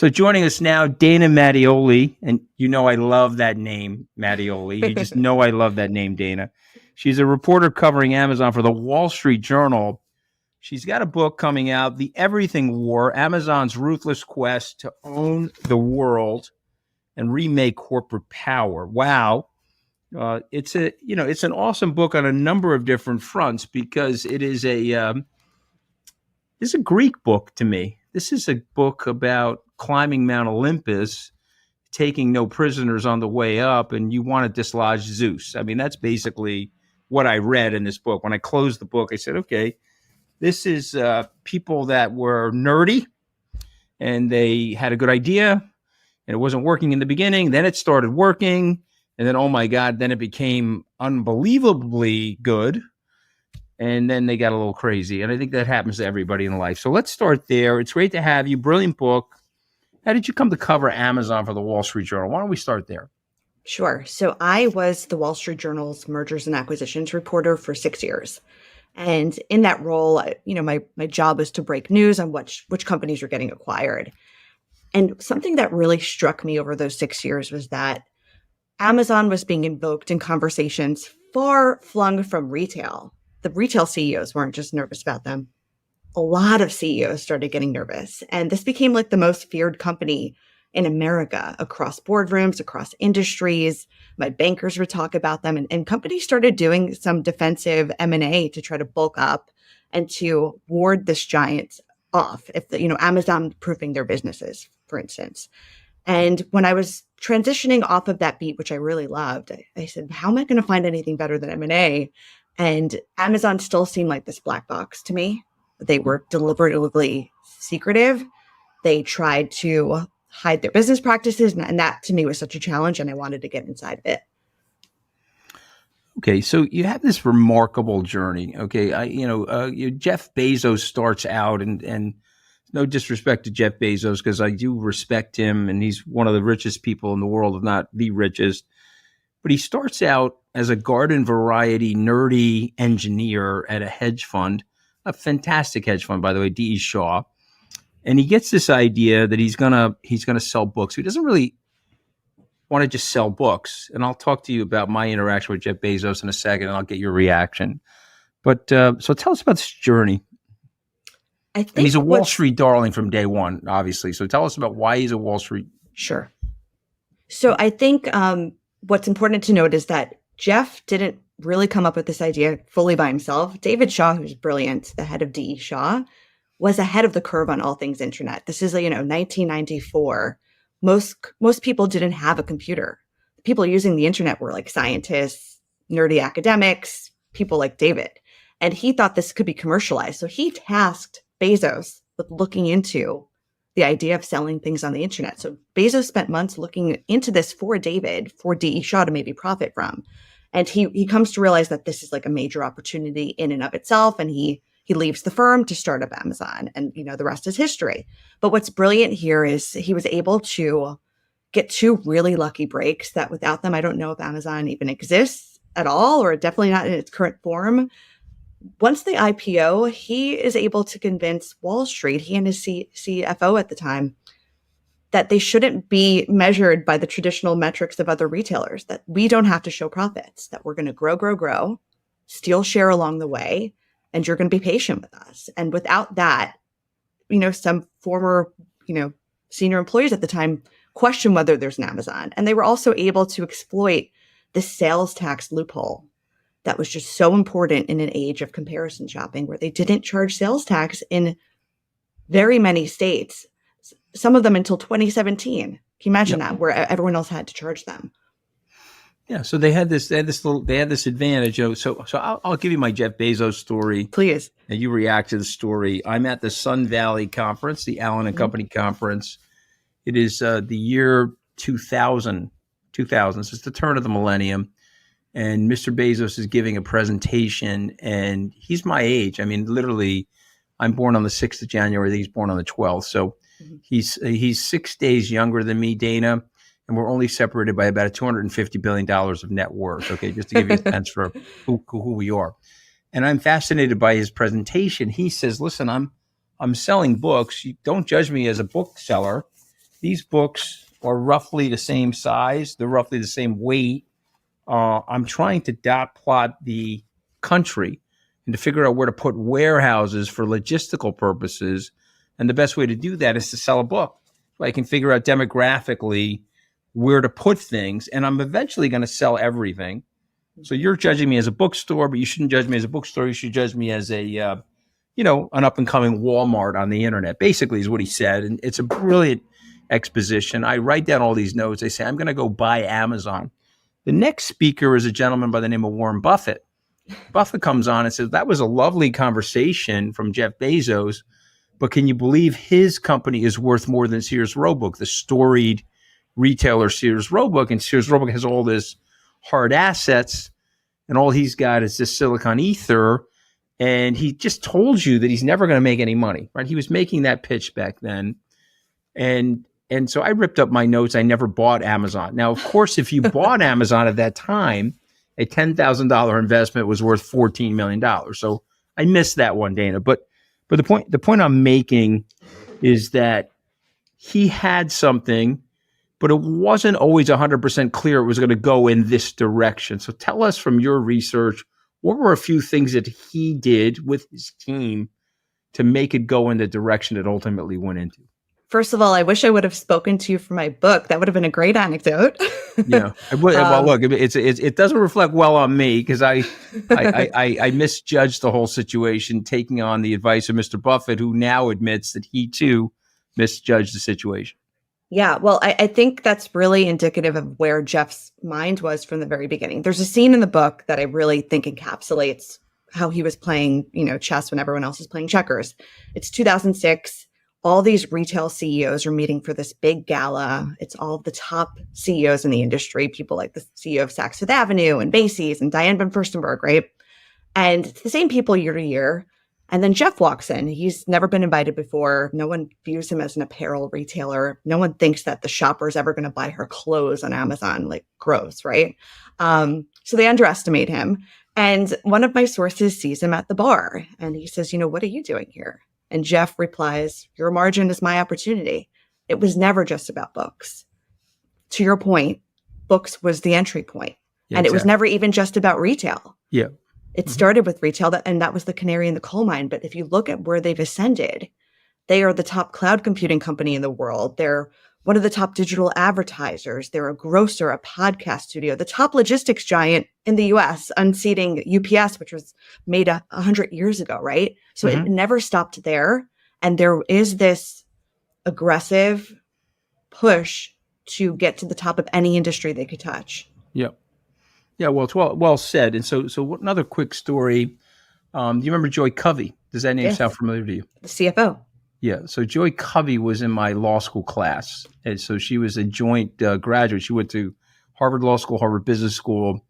So joining us now, Dana Mattioli, and you know I love that name, Mattioli. You just know I love that name, Dana. She's a reporter covering Amazon for the Wall Street Journal. She's got a book coming out, The Everything War, Amazon's Ruthless Quest to Own the World and Remake Corporate Power. Wow. It's an awesome book on a number of different fronts because it's a Greek book to me. This is a book about climbing Mount Olympus, taking no prisoners on the way up, and you want to dislodge Zeus. I mean, that's basically what I read in this book. When I closed the book, I said, okay, this is people that were nerdy, and they had a good idea, and it wasn't working in the beginning. Then it started working, and then, oh my God, then it became unbelievably good. And then they got a little crazy. And I think that happens to everybody in life. So let's start there. It's great to have you. Brilliant book. How did you come to cover Amazon for the Wall Street Journal? Why don't we start there? Sure. So I was the Wall Street Journal's mergers and acquisitions reporter for 6 years. And in that role, my job was to break news on which companies were getting acquired. And something that really struck me over those 6 years was that Amazon was being invoked in conversations far flung from retail. The retail CEOs weren't just nervous about them. A lot of CEOs started getting nervous. And this became like the most feared company in America across boardrooms, across industries. My bankers would talk about them. And companies started doing some defensive M&A to try to bulk up and to ward this giant off. If Amazon proofing their businesses, for instance. And when I was transitioning off of that beat, which I really loved, I said, how am I going to find anything better than M&A? And Amazon still seemed like this black box to me. They were deliberately secretive. They tried to hide their business practices. And that to me was such a challenge. And I wanted to get inside of it. Okay. So you have this remarkable journey. Okay. Jeff Bezos starts out and no disrespect to Jeff Bezos, because I do respect him. And he's one of the richest people in the world, if not the richest. But he starts out as a garden variety nerdy engineer at a hedge fund, a fantastic hedge fund, by the way, D.E. Shaw. And he gets this idea that he's gonna sell books. He doesn't really want to just sell books. And I'll talk to you about my interaction with Jeff Bezos in a second, and I'll get your reaction. But so tell us about this journey. I think he's a Wall Street darling from day one, obviously. So tell us about why he's a Wall Street. Sure. So I think what's important to note is that Jeff didn't really come up with this idea fully by himself. David Shaw, who's brilliant, the head of D.E. Shaw, was ahead of the curve on all things internet. This is 1994. Most people didn't have a computer. The people using the internet were like scientists, nerdy academics, people like David. And he thought this could be commercialized. So he tasked Bezos with looking into the idea of selling things on the internet. So Bezos spent months looking into this for David, for D.E. Shaw to maybe profit from. And he comes to realize that this is like a major opportunity in and of itself. And he leaves the firm to start up Amazon. And, the rest is history. But what's brilliant here is he was able to get two really lucky breaks that without them, I don't know if Amazon even exists at all, or definitely not in its current form. Once the IPO, he is able to convince Wall Street, he and his CFO at the time, that they shouldn't be measured by the traditional metrics of other retailers, that we don't have to show profits, that we're going to grow, steal share along the way, and you're going to be patient with us. And without that, some former, senior employees at the time questioned whether there's an Amazon. And they were also able to exploit the sales tax loophole that was just so important in an age of comparison shopping, where they didn't charge sales tax in very many states, some of them until 2017. Can you imagine that, where everyone else had to charge them? Yeah, so they had this advantage. So I'll give you my Jeff Bezos story, please, and you react to the story. I'm at the Sun Valley conference, the Allen and Company conference. It is the year 2000. So it's the turn of the millennium, and Mr. Bezos is giving a presentation, and he's my age. I mean, literally, I'm born on the 6th of January. I think he's born on the 12th. So he's 6 days younger than me, Dana. And we're only separated by about $250 billion of net worth. Okay, just to give you a sense for who we are. And I'm fascinated by his presentation. He says, "Listen, I'm selling books. You don't judge me as a bookseller. These books are roughly the same size. They're roughly the same weight. I'm trying to dot plot the country and to figure out where to put warehouses for logistical purposes. And the best way to do that is to sell a book. So I can figure out demographically where to put things. And I'm eventually going to sell everything. So you're judging me as a bookstore, but you shouldn't judge me as a bookstore. You should judge me as a, an up and coming Walmart on the internet, basically is what he said. And it's a brilliant exposition. I write down all these notes. I say, I'm going to go buy Amazon. The next speaker is a gentleman by the name of Warren Buffett. Buffett comes on and says, that was a lovely conversation from Jeff Bezos, but can you believe his company is worth more than Sears Roebuck, the storied retailer Sears Roebuck? And Sears Roebuck has all this hard assets, and all he's got is this silicon ether. And he just told you that he's never going to make any money, right? He was making that pitch back then. And so I ripped up my notes. I never bought Amazon. Now, of course, if you bought Amazon at that time, a $10,000 investment was worth $14 million. So I missed that one, Dana. But the point I'm making is that he had something, but it wasn't always 100% clear it was going to go in this direction. So tell us from your research, what were a few things that he did with his team to make it go in the direction it ultimately went into? First of all, I wish I would have spoken to you for my book. That would have been a great anecdote. Yeah. Well, look, it doesn't reflect well on me because I misjudged the whole situation, taking on the advice of Mr. Buffett, who now admits that he too misjudged the situation. Yeah, well, I think that's really indicative of where Jeff's mind was from the very beginning. There's a scene in the book that I really think encapsulates how he was playing, chess when everyone else is playing checkers. It's 2006. All these retail CEOs are meeting for this big gala. It's all the top CEOs in the industry, people like the CEO of Saks Fifth Avenue and Macy's and Diane von Furstenberg, right? And it's the same people year to year. And then Jeff walks in. He's never been invited before. No one views him as an apparel retailer. No one thinks that the shopper is ever going to buy her clothes on Amazon. Like, gross, right? So they underestimate him. And one of my sources sees him at the bar. And he says, what are you doing here? And Jeff replies, your margin is my opportunity. It was never just about books. To your point, books was the entry point. Yeah, and it was never even just about retail. Yeah. It started with retail, and that was the canary in the coal mine. But if you look at where they've ascended, they are the top cloud computing company in the world. They're one of the top digital advertisers. They're a grocer, a podcast studio, the top logistics giant in the US, unseating UPS, which was made 100 years ago, right? So it never stopped there. And there is this aggressive push to get to the top of any industry they could touch. Yeah. Yeah, well, it's well said. And so another quick story. Do you remember Joy Covey? Does that name sound familiar to you? The CFO. Yeah. So Joy Covey was in my law school class. And so she was a joint graduate. She went to Harvard Law School, Harvard Business School.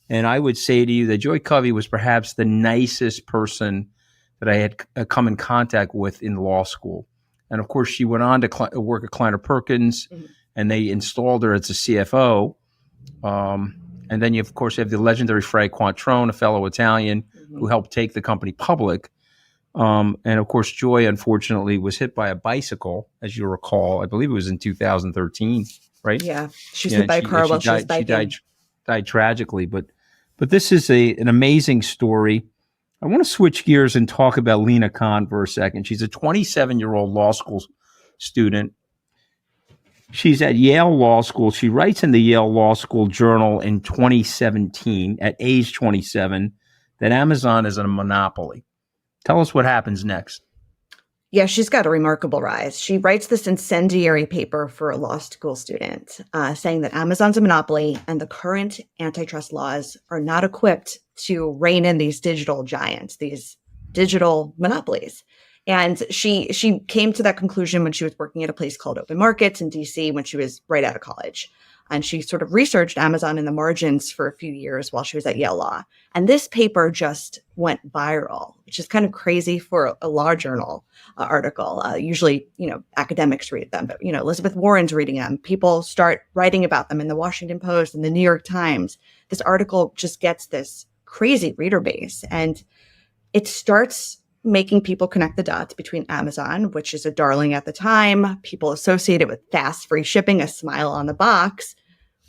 And I would say to you that Joy Covey was perhaps the nicest person that I had come in contact with in law school. And of course, she went on to work at Kleiner Perkins, and they installed her as a CFO. And then you, of course, have the legendary Frank Quattrone, a fellow Italian who helped take the company public. And of course, Joy, unfortunately, was hit by a bicycle, as you recall. I believe it was in 2013, right? Yeah, she was hit by a car while she was biking. She died tragically. But this is an amazing story. I want to switch gears and talk about Lina Khan for a second. She's a 27-year-old law school student. She's at Yale Law School. She writes in the Yale Law School Journal in 2017, at age 27, that Amazon is a monopoly. Tell us what happens next. Yeah, she's got a remarkable rise. She writes this incendiary paper for a law school student, saying that Amazon's a monopoly and the current antitrust laws are not equipped to rein in these digital giants, these digital monopolies. And she came to that conclusion when she was working at a place called Open Markets in DC when she was right out of college. And she sort of researched Amazon in the margins for a few years while she was at Yale Law. And this paper just went viral, which is kind of crazy for a law journal article. Usually, academics read them, but, Elizabeth Warren's reading them. People start writing about them in the Washington Post and the New York Times. This article just gets this crazy reader base. And it starts making people connect the dots between Amazon, which is a darling at the time, people associate it with fast, free shipping, a smile on the box,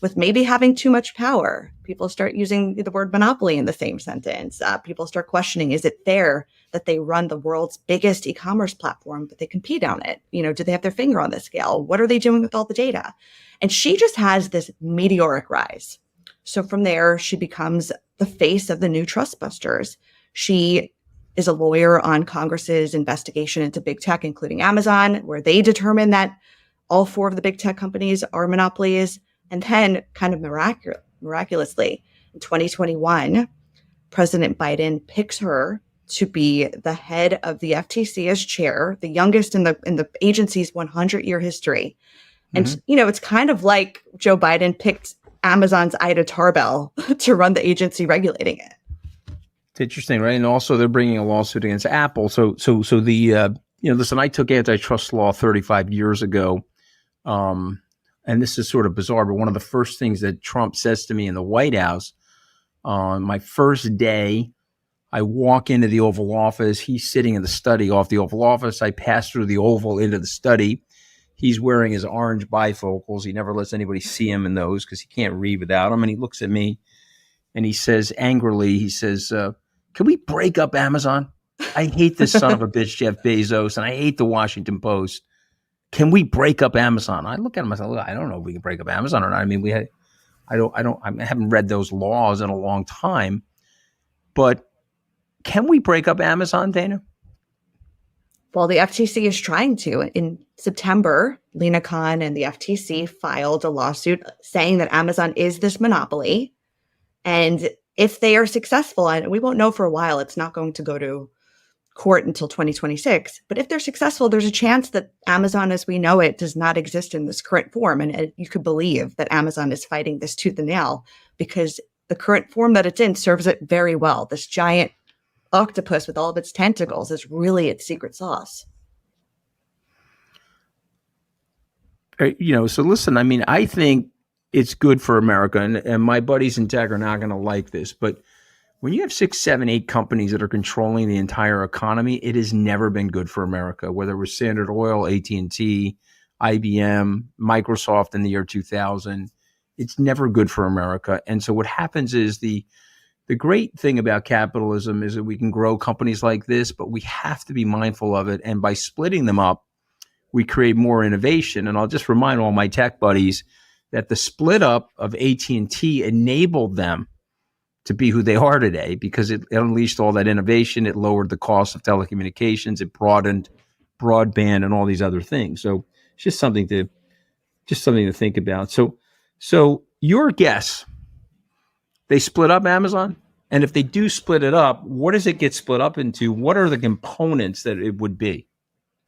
with maybe having too much power. People start using the word monopoly in the same sentence. People start questioning, is it fair that they run the world's biggest e-commerce platform, but they compete on it? Do they have their finger on the scale? What are they doing with all the data? And she just has this meteoric rise. So from there, she becomes the face of the new trust busters. She is a lawyer on Congress's investigation into big tech, including Amazon, where they determined that all 4 of the big tech companies are monopolies. And then kind of miraculously, in 2021, President Biden picks her to be the head of the FTC as chair, the youngest in the agency's 100-year history. And, it's kind of like Joe Biden picked Amazon's Ida Tarbell to run the agency regulating it. It's interesting, right? And also they're bringing a lawsuit against Apple. So the, listen, I took antitrust law 35 years ago. And this is sort of bizarre, but one of the first things that Trump says to me in the White House on my first day, I walk into the Oval Office. He's sitting in the study off the Oval Office. I pass through the Oval into the study. He's wearing his orange bifocals. He never lets anybody see him in those because he can't read without them. And he looks at me and he says angrily, can we break up Amazon? I hate this son of a bitch, Jeff Bezos, and I hate the Washington Post. Can we break up Amazon? I look at him and I say, look, I don't know if we can break up Amazon or not. I mean, I haven't read those laws in a long time, but can we break up Amazon, Dana? Well, the FTC is trying to. In September, Lena Khan and the FTC filed a lawsuit saying that Amazon is this monopoly. And if they are successful, and we won't know for a while, it's not going to go to court until 2026. But if they're successful, there's a chance that Amazon as we know it does not exist in this current form. And you could believe that Amazon is fighting this tooth and nail because the current form that it's in serves it very well. This giant octopus with all of its tentacles is really its secret sauce. So listen, I mean, I think it's good for America, and my buddies in tech are not going to like this, but when you have 6, 7, 8 companies that are controlling the entire economy, it has never been good for America, whether it was Standard Oil, AT&T, IBM, Microsoft in the year 2000. It's never good for America. And so what happens is the great thing about capitalism is that we can grow companies like this, but we have to be mindful of it. And by splitting them up, we create more innovation. And I'll just remind all my tech buddies that the split up of AT&T enabled them to be who they are today because it unleashed all that innovation. It lowered the cost of telecommunications. It broadened broadband and all these other things. So it's just something to think about. So your guess, they split up Amazon? And if they do split it up, what does it get split up into? What are the components that it would be?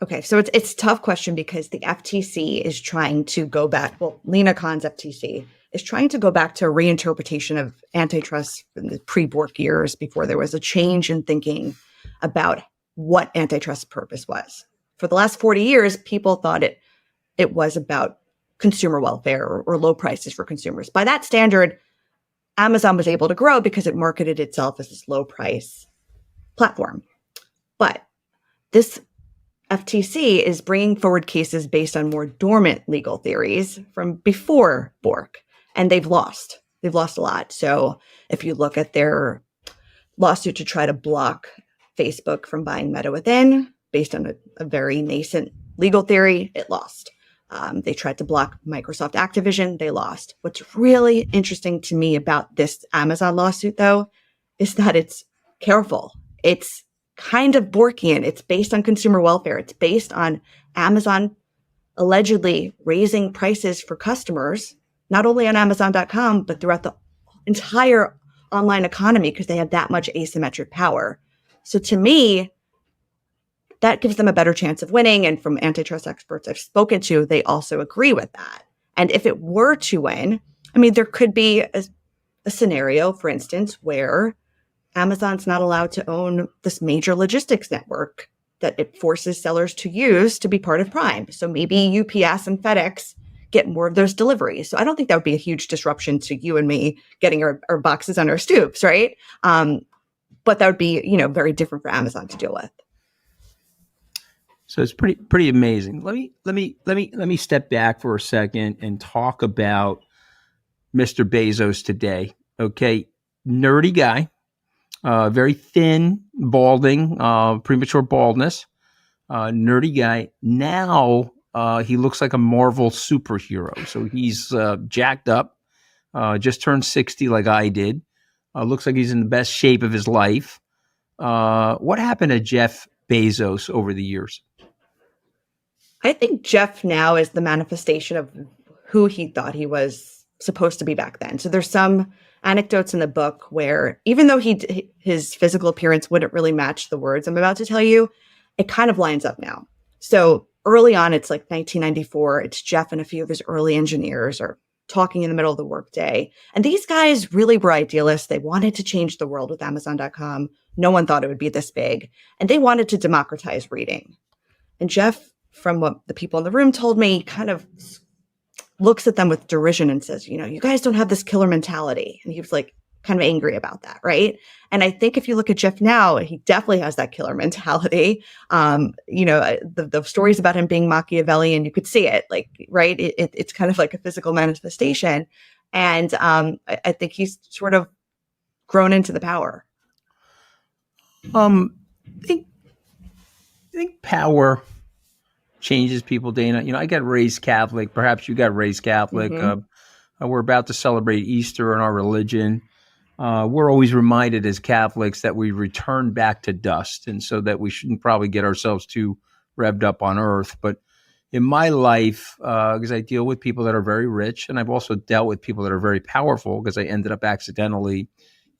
Okay, so it's a tough question because the FTC is trying to go back. Well, Lena Khan's FTC is trying to go back to a reinterpretation of antitrust in the pre-Bork years before there was a change in thinking about what antitrust purpose was. For the last 40 years, people thought it was about consumer welfare or low prices for consumers. By that standard, Amazon was able to grow because it marketed itself as this low price platform. But this FTC is bringing forward cases based on more dormant legal theories from before Bork, and they've lost. They've lost a lot. So if you look at their lawsuit to try to block Facebook from buying Meta within, based on a very nascent legal theory, it lost. They tried to block Microsoft Activision, they lost. What's really interesting to me about this Amazon lawsuit, though, is that it's careful. It's kind of Borkian. It's based on consumer welfare. It's based on Amazon allegedly raising prices for customers, not only on Amazon.com, but throughout the entire online economy because they have that much asymmetric power. So to me, that gives them a better chance of winning. And from antitrust experts I've spoken to, they also agree with that. And if it were to win, I mean, there could be a scenario, for instance, where Amazon's not allowed to own this major logistics network that it forces sellers to use to be part of Prime. So maybe UPS and FedEx get more of those deliveries. So I don't think that would be a huge disruption to you and me getting our boxes on our stoops, right? But that would be, very different for Amazon to deal with. So it's pretty amazing. Let me step back for a second and talk about Mr. Bezos today. Okay, nerdy guy, very thin, balding, premature baldness, nerdy guy. Now he looks like a Marvel superhero. So he's jacked up, just turned 60 like I did. Looks like he's in the best shape of his life. What happened to Jeff Bezos over the years? I think Jeff now is the manifestation of who he thought he was supposed to be back then. So there's some anecdotes in the book where even though his physical appearance wouldn't really match the words I'm about to tell you, it kind of lines up now. So early on, it's like 1994. It's Jeff and a few of his early engineers are talking in the middle of the workday. And these guys really were idealists. They wanted to change the world with Amazon.com. No one thought it would be this big. And they wanted to democratize reading. And Jeff, from what the people in the room told me, kind of looks at them with derision and says, you guys don't have this killer mentality. And he was like kind of angry about that, right? And I think if you look at Jeff now, he definitely has that killer mentality. The stories about him being Machiavellian, you could see it, like, right? It's kind of like a physical manifestation. And I think he's sort of grown into the power. I think power changes people, Dana. I got raised Catholic. Perhaps you got raised Catholic. Mm-hmm. We're about to celebrate Easter in our religion. We're always reminded as Catholics that we return back to dust, and so that we shouldn't probably get ourselves too revved up on earth. But in my life, because I deal with people that are very rich, and I've also dealt with people that are very powerful because I ended up accidentally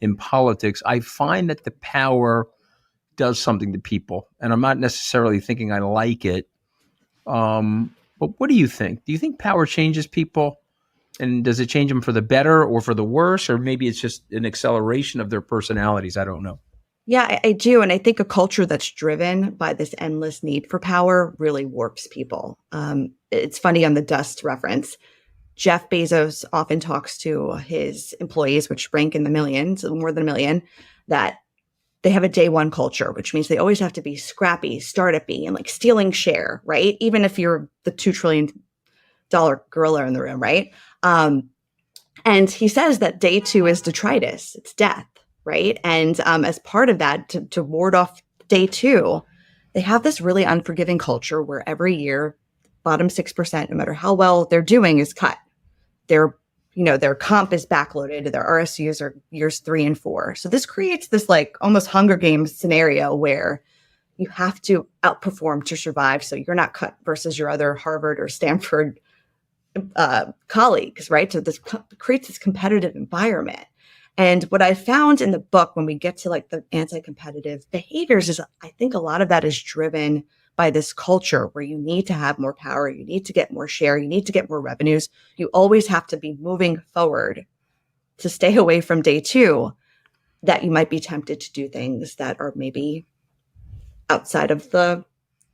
in politics, I find that the power does something to people, and I'm not necessarily thinking I like it. But what do you think? Do you think power changes people? And does it change them for the better or for the worse? Or maybe it's just an acceleration of their personalities. I don't know. Yeah, I do. And I think a culture that's driven by this endless need for power really warps people. It's funny on the dust reference. Jeff Bezos often talks to his employees, which rank in the millions, more than a million, that they have a day one culture, which means they always have to be scrappy, startup-y, and like stealing share, right? Even if you're the $2 trillion gorilla in the room, right? And he says that day two is detritus, it's death, right? And as part of that, to ward off day two, they have this really unforgiving culture where every year, bottom 6%, no matter how well they're doing, is cut. Their comp is backloaded. Their RSUs are years 3 and 4. So this creates this like almost Hunger Games scenario where you have to outperform to survive. So you're not cut versus your other Harvard or Stanford colleagues, right? So this creates this competitive environment. And what I found in the book when we get to like the anti-competitive behaviors is I think a lot of that is driven by this culture where you need to have more power, you need to get more share, you need to get more revenues. You always have to be moving forward to stay away from day two, that you might be tempted to do things that are maybe outside of the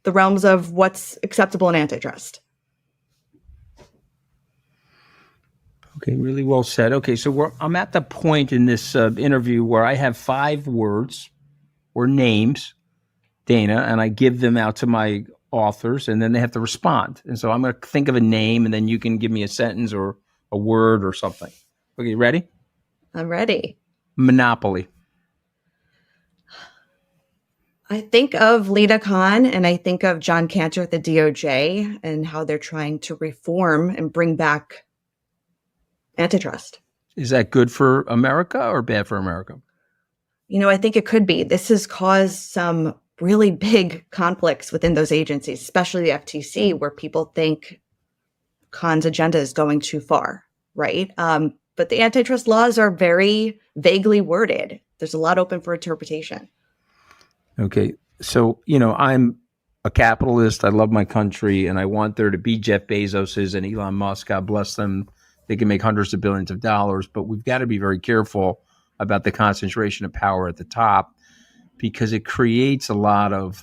realms of what's acceptable in antitrust. Okay, really well said. Okay, so I'm at the point in this interview where I have 5 words or names, Dana, and I give them out to my authors, and then they have to respond. And so I'm going to think of a name, and then you can give me a sentence or a word or something. Okay, you ready? I'm ready. Monopoly. I think of Lina Khan, and I think of John Cantor at the DOJ and how they're trying to reform and bring back antitrust. Is that good for America or bad for America? I think it could be. This has caused some really big conflicts within those agencies, especially the FTC, where people think Khan's agenda is going too far, right? But the antitrust laws are very vaguely worded. There's a lot open for interpretation. Okay. So, I'm a capitalist. I love my country, and I want there to be Jeff Bezos's and Elon Musk. God bless them. They can make hundreds of billions of dollars, but we've got to be very careful about the concentration of power at the top, because it creates a lot of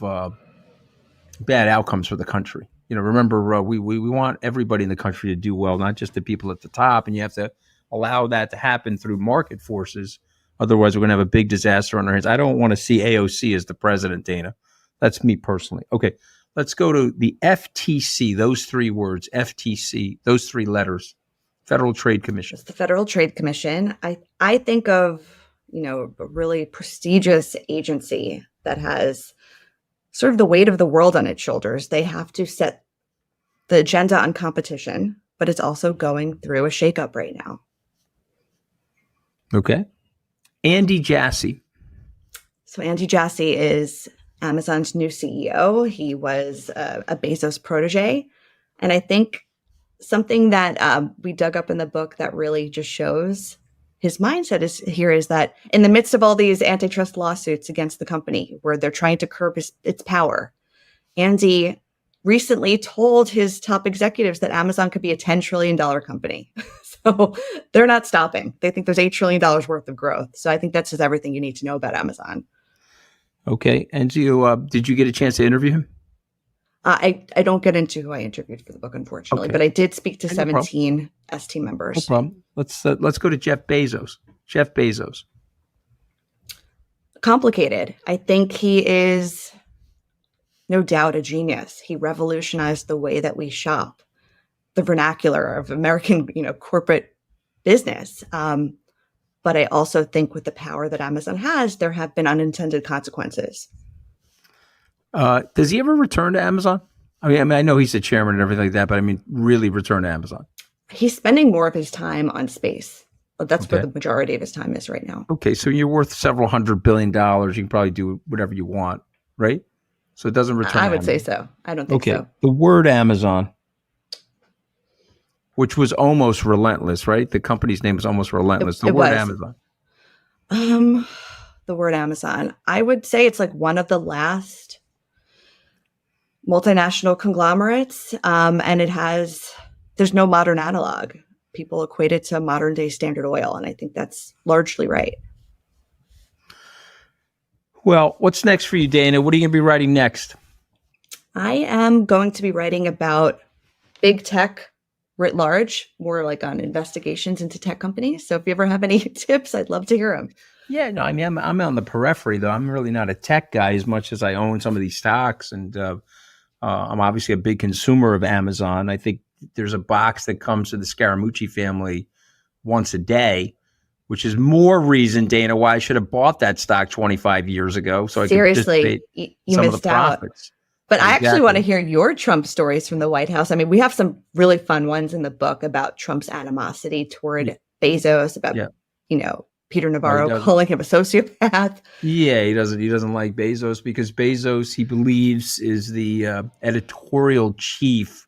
bad outcomes for the country. Remember, we want everybody in the country to do well, not just the people at the top, and you have to allow that to happen through market forces. Otherwise, we're going to have a big disaster on our hands. I don't want to see AOC as the president, Dana. That's me personally. Okay, Let's go to the FTC, those three words, FTC, those three letters, Federal Trade Commission. It's the Federal Trade Commission. I think of, a really prestigious agency that has sort of the weight of the world on its shoulders. They have to set the agenda on competition, but it's also going through a shakeup right now. Okay. Andy Jassy. So Andy Jassy is Amazon's new CEO. He was a Bezos protege. And I think something that we dug up in the book that really just shows his mindset is that in the midst of all these antitrust lawsuits against the company where they're trying to curb its power, Andy recently told his top executives that Amazon could be a $10 trillion company. So they're not stopping. They think there's $8 trillion worth of growth. So I think that's just everything you need to know about Amazon. Okay. And did you get a chance to interview him? I don't get into who I interviewed for the book, unfortunately, but I did speak to 17 ST members. No problem. Let's go to Jeff Bezos. Jeff Bezos. Complicated. I think he is no doubt a genius. He revolutionized the way that we shop, the vernacular of American, corporate business. But I also think with the power that Amazon has, there have been unintended consequences. Does he ever return to Amazon? I mean, I know he's the chairman and everything like that, but really return to Amazon? He's spending more of his time on space. That's where the majority of his time is right now. Okay, so you're worth several $100 billion. You can probably do whatever you want, right? So it doesn't return. I would say so. I don't think so. The word Amazon, which was almost relentless, right? The company's name was almost relentless. The word Amazon. The word Amazon. I would say it's like one of the last multinational conglomerates, and there's no modern analog. People equate it to modern day Standard Oil, and I think that's largely right. Well, what's next for you, Dana? What are you going to be writing next? I am going to be writing about big tech writ large, more like on investigations into tech companies. So if you ever have any tips, I'd love to hear them. Yeah, no, I'm on the periphery, though. I'm really not a tech guy as much as I own some of these stocks, and I'm obviously a big consumer of Amazon. I think there's a box that comes to the Scaramucci family once a day, which is more reason, Dana, why I should have bought that stock 25 years ago. So seriously, you missed out. But I actually want to hear your Trump stories from the White House. I mean, we have some really fun ones in the book about Trump's animosity toward Bezos, about Peter Navarro calling him a sociopath. Yeah, he doesn't like Bezos because Bezos, he believes, is the editorial chief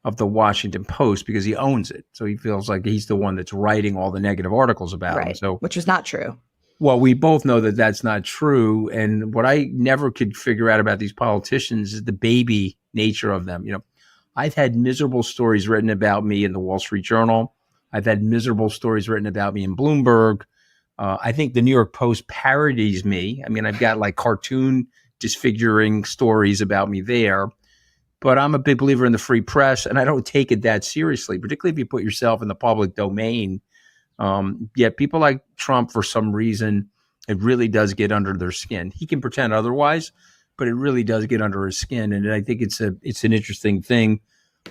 of the Washington Post because he owns it. So he feels like he's the one that's writing all the negative articles about him. So, which is not true. Well, we both know that that's not true. And what I never could figure out about these politicians is the baby nature of them. I've had miserable stories written about me in the Wall Street Journal. I've had miserable stories written about me in Bloomberg. I think the New York Post parodies me. I mean, I've got like cartoon disfiguring stories about me there. But I'm a big believer in the free press, and I don't take it that seriously, particularly if you put yourself in the public domain. Yet people like Trump, for some reason, it really does get under their skin. He can pretend otherwise, but it really does get under his skin. And I think it's an interesting thing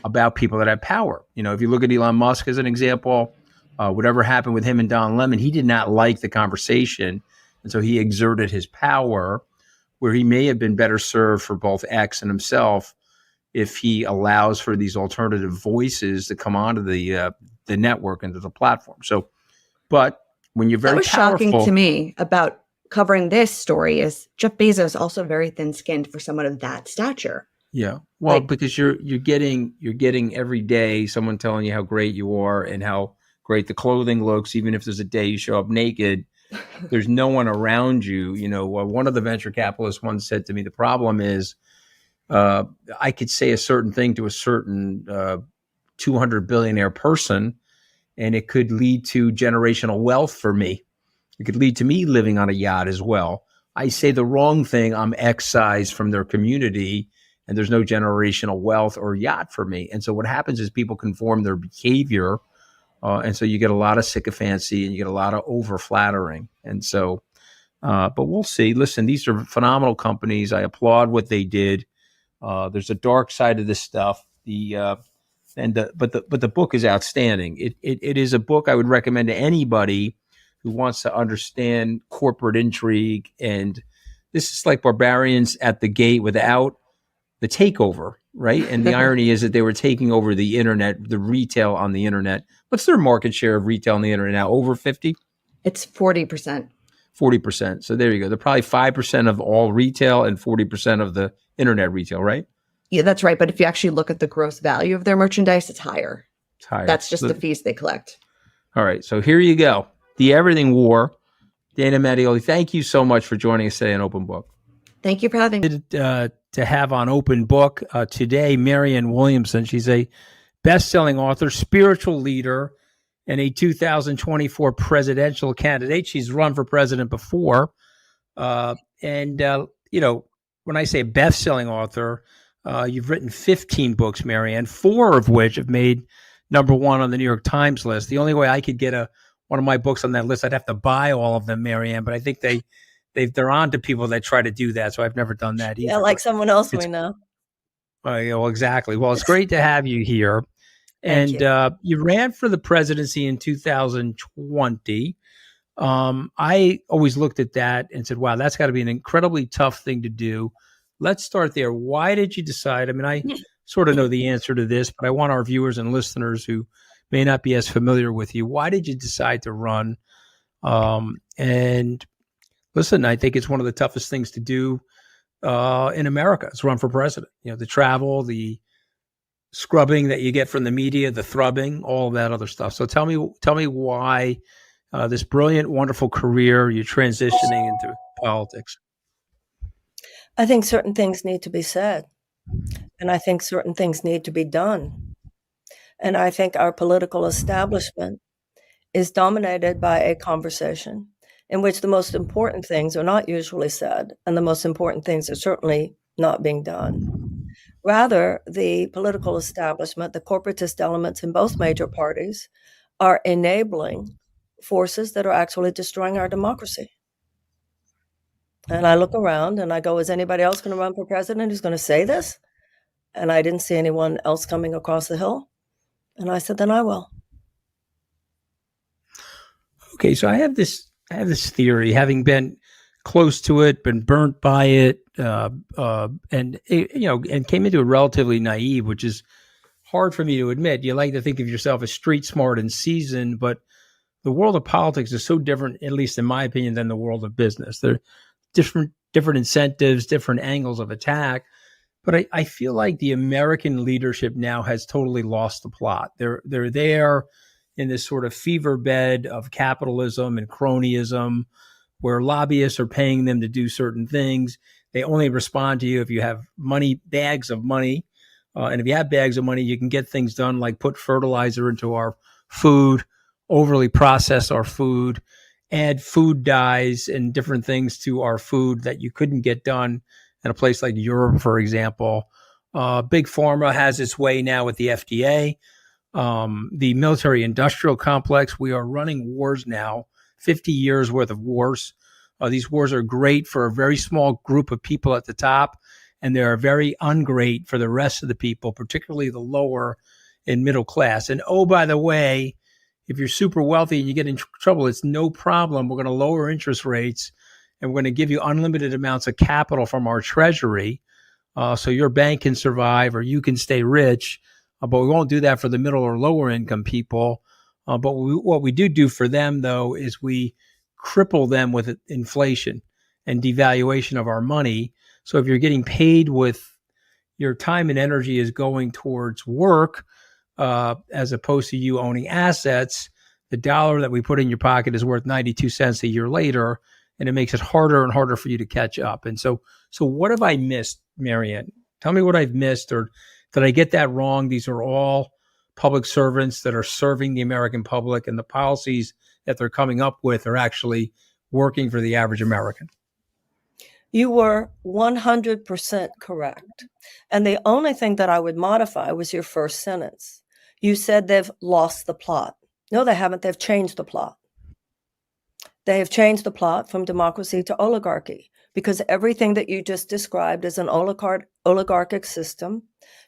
about people that have power. If you look at Elon Musk as an example, whatever happened with him and Don Lemon, he did not like the conversation. And so he exerted his power where he may have been better served for both X and himself if he allows for these alternative voices to come onto the network and to the platform. So, but when you're very powerful, shocking to me about covering this story is Jeff Bezos also very thin-skinned for someone of that stature. Yeah, well, because you're getting every day someone telling you how great you are and how great the clothing looks, even if there's a day you show up naked. There's no one around you. One of the venture capitalists once said to me, the problem is, I could say a certain thing to a certain 200 billionaire person, and it could lead to generational wealth for me. It could lead to me living on a yacht as well. I say the wrong thing, I'm excised from their community, and there's no generational wealth or yacht for me. And so what happens is people conform their behavior, and so you get a lot of sycophancy and you get a lot of over-flattering. And so, but we'll see. Listen, these are phenomenal companies. I applaud what they did. There's a dark side of this stuff. But the book is outstanding. It is a book I would recommend to anybody who wants to understand corporate intrigue. And this is like Barbarians at the Gate without the takeover, right? And the irony is that they were taking over the internet, the retail on the internet. What's their market share of retail on the internet now? Over 50? It's 40%. 40%. So there you go. They're probably 5% of all retail and 40% of the internet retail, right? Yeah, that's right. But if you actually look at the gross value of their merchandise, it's higher. It's higher. That's just the fees they collect. All right. So here you go. The Everything War. Dana Mattioli, thank you so much for joining us today on Open Book. Thank you for having me. To have on Open Book today, Marianne Williamson. She's a best-selling author, spiritual leader, and a 2024 presidential candidate. She's run for president before. When I say best-selling author, you've written 15 books, Marianne, 4 of which have made number 1 on the New York Times list. The only way I could get one of my books on that list, I'd have to buy all of them, Marianne, but I think they're on to people that try to do that, so I've never done that either. Yeah, like someone else we know. Well, exactly. Well, it's great to have you here. And you ran for the presidency in 2020. I always looked at that and said, wow, that's got to be an incredibly tough thing to do. Let's start there. Why did you decide? I mean, I sort of know the answer to this, but I want our viewers and listeners who may not be as familiar with you. Why did you decide to run? And listen, I think it's one of the toughest things to do in America is run for president. The travel, the scrubbing that you get from the media, the thrubbing, all of that other stuff. So tell me why this brilliant, wonderful career you're transitioning into politics. I think certain things need to be said, and I think certain things need to be done. And I think our political establishment is dominated by a conversation in which the most important things are not usually said, and the most important things are certainly not being done. Rather, the political establishment, the corporatist elements in both major parties, are enabling forces that are actually destroying our democracy. And I look around and I go, is anybody else going to run for president who's going to say this? And I didn't see anyone else coming across the hill. And I said, then I will. Okay, so I have this theory, having been close to it, been burnt by it, and came into it relatively naive, which is hard for me to admit. You like to think of yourself as street smart and seasoned, but the world of politics is so different, at least in my opinion, than the world of business. There are different incentives, different angles of attack. But I feel like the American leadership now has totally lost the plot. They're there in this sort of fever bed of capitalism and cronyism, where lobbyists are paying them to do certain things. They only respond to you if you have money, bags of money. And if you have bags of money, you can get things done like put fertilizer into our food, overly process our food, add food dyes and different things to our food that you couldn't get done in a place like Europe, for example. Big Pharma has its way now with the FDA. The military industrial complex, we are running wars now, 50 years worth of wars. These wars are great for a very small group of people at the top, and they are very ungreat for the rest of the people, particularly the lower and middle class. And oh, by the way, if you're super wealthy and you get in trouble, it's no problem. We're going to lower interest rates, and we're going to give you unlimited amounts of capital from our treasury, so your bank can survive or you can stay rich. But we won't do that for the middle or lower income people. But what we do for them, though, is we cripple them with inflation and devaluation of our money. So if you're getting paid with your time and energy is going towards work, as opposed to you owning assets, the dollar that we put in your pocket is worth 92 cents a year later, and it makes it harder and harder for you to catch up. And so what have I missed, Marianne? Tell me what I've missed, or did I get that wrong? These are all public servants that are serving the American public, and the policies that they're coming up with are actually working for the average American. You were 100% correct. And the only thing that I would modify was your first sentence. You said they've lost the plot. No, they haven't. They've changed the plot. They have changed the plot from democracy to oligarchy, because everything that you just described is an oligarchic system.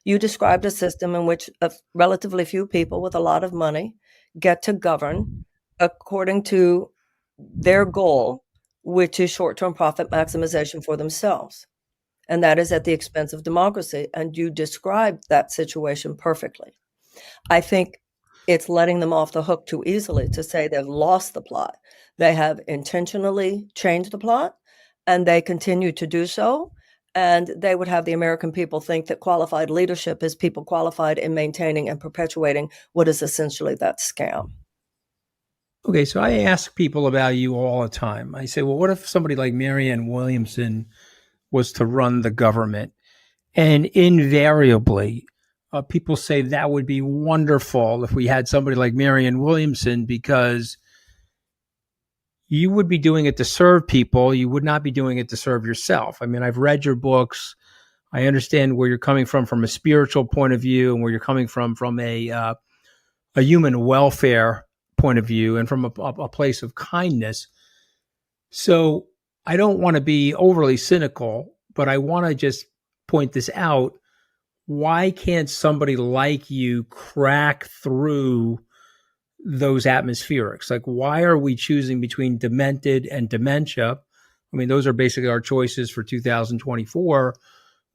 You described a system in which relatively few people with a lot of money get to govern according to their goal, which is short-term profit maximization for themselves. And that is at the expense of democracy. And you described that situation perfectly. I think it's letting them off the hook too easily to say they've lost the plot. They have intentionally changed the plot, and they continue to do so. And they would have the American people think that qualified leadership is people qualified in maintaining and perpetuating what is essentially that scam. Okay, so I ask people about you all the time. I say, well, what if somebody like Marianne Williamson was to run the government? And invariably, people say that would be wonderful if we had somebody like Marianne Williamson, because you would be doing it to serve people. You would not be doing it to serve yourself. I mean, I've read your books. I understand where you're coming from a spiritual point of view, and where you're coming from a human welfare point of view, and from a place of kindness. So I don't want to be overly cynical, but I want to just point this out. Why can't somebody like you crack through those atmospherics? Like, why are we choosing between demented and dementia? I mean, those are basically our choices for 2024,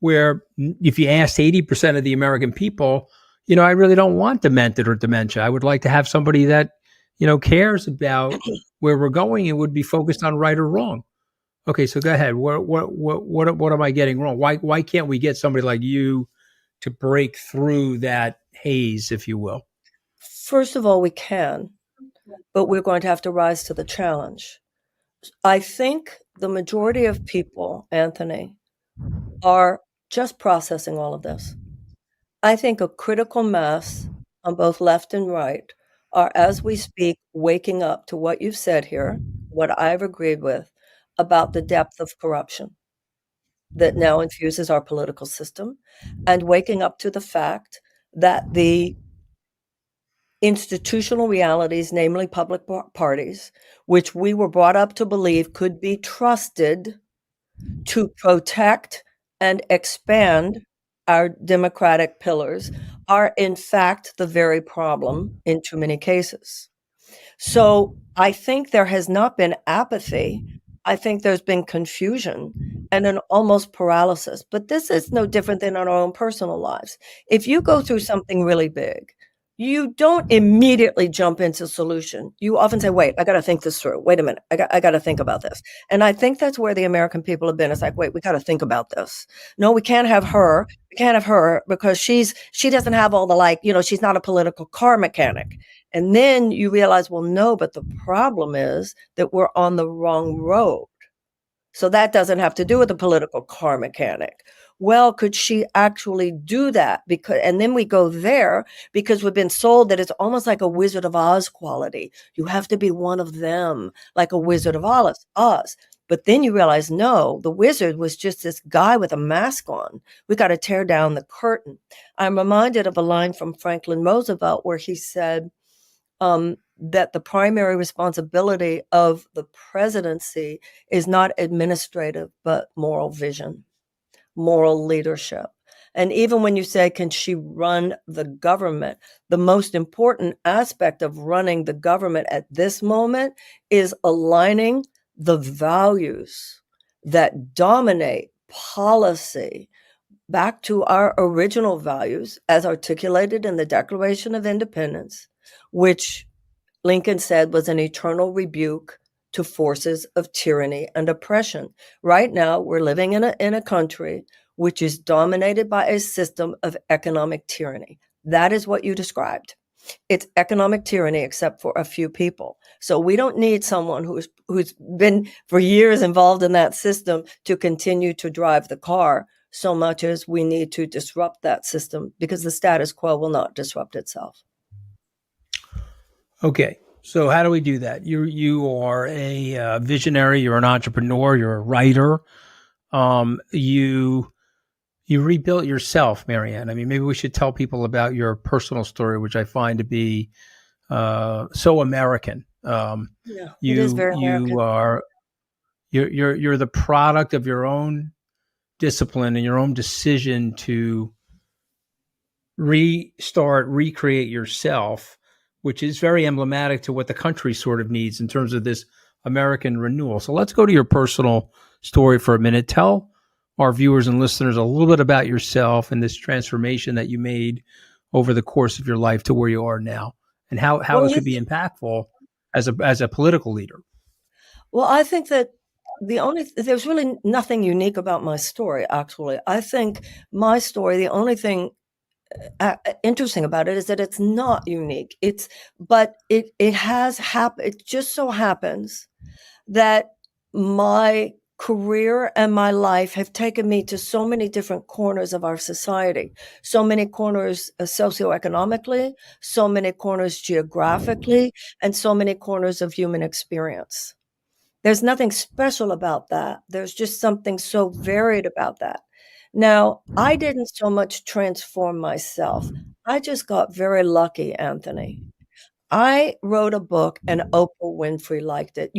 where if you asked 80% of the American people, I really don't want demented or dementia. I would like to have somebody that, cares about where we're going and would be focused on right or wrong. Okay, so go ahead. What am I getting wrong? Why can't we get somebody like you to break through that haze, if you will? First of all, we can, but we're going to have to rise to the challenge. I think the majority of people, Anthony, are just processing all of this. I think a critical mass on both left and right are, as we speak, waking up to what you've said here, what I've agreed with about the depth of corruption that now infuses our political system, and waking up to the fact that the institutional realities, namely public parties, which we were brought up to believe could be trusted to protect and expand our democratic pillars, are in fact the very problem in too many cases. So I think there has not been apathy. I think there's been confusion and an almost paralysis. But this is no different than in our own personal lives. If you go through something really big, you don't immediately jump into solution. You often say, wait, I got to think this through. Wait a minute. I got to think about this. And I think that's where the American people have been. It's like, wait, we got to think about this. No, we can't have her. We can't have her because she doesn't have all the, she's not a political car mechanic. And then you realize, well, no, but the problem is that we're on the wrong road. So that doesn't have to do with the political car mechanic. Well, could she actually do that? And then we go there because we've been sold that it's almost like a Wizard of Oz quality. You have to be one of them, like a Wizard of Oz. But then you realize, no, the wizard was just this guy with a mask on. We got to tear down the curtain. I'm reminded of a line from Franklin Roosevelt where he said that the primary responsibility of the presidency is not administrative, but moral vision. Moral leadership. And even when you say, can she run the government? The most important aspect of running the government at this moment is aligning the values that dominate policy back to our original values as articulated in the Declaration of Independence, which Lincoln said was an eternal rebuke to forces of tyranny and oppression. Right now, we're living in a country which is dominated by a system of economic tyranny. That is what you described. It's economic tyranny, except for a few people. So we don't need someone who's been for years involved in that system to continue to drive the car, so much as we need to disrupt that system, because the status quo will not disrupt itself. Okay. So how do we do that? You are a visionary. You're an entrepreneur. You're a writer. You rebuilt yourself, Marianne. I mean, maybe we should tell people about your personal story, which I find to be so American. Yeah, it is very American. You're the product of your own discipline and your own decision to recreate yourself, which is very emblematic to what the country sort of needs in terms of this American renewal. So let's go to your personal story for a minute. Tell our viewers and listeners a little bit about yourself and this transformation that you made over the course of your life to where you are now, and how Well, it could be impactful as a political leader. Well, I think that there's really nothing unique about my story, actually. I think my story, the only thing interesting about it is that it's not unique. But it has happened. It just so happens that my career and my life have taken me to so many different corners of our society, so many corners socioeconomically, so many corners geographically, and so many corners of human experience. There's nothing special about that. There's just something so varied about that. Now, I didn't so much transform myself. I just got very lucky, Anthony. I wrote a book and Oprah Winfrey liked it.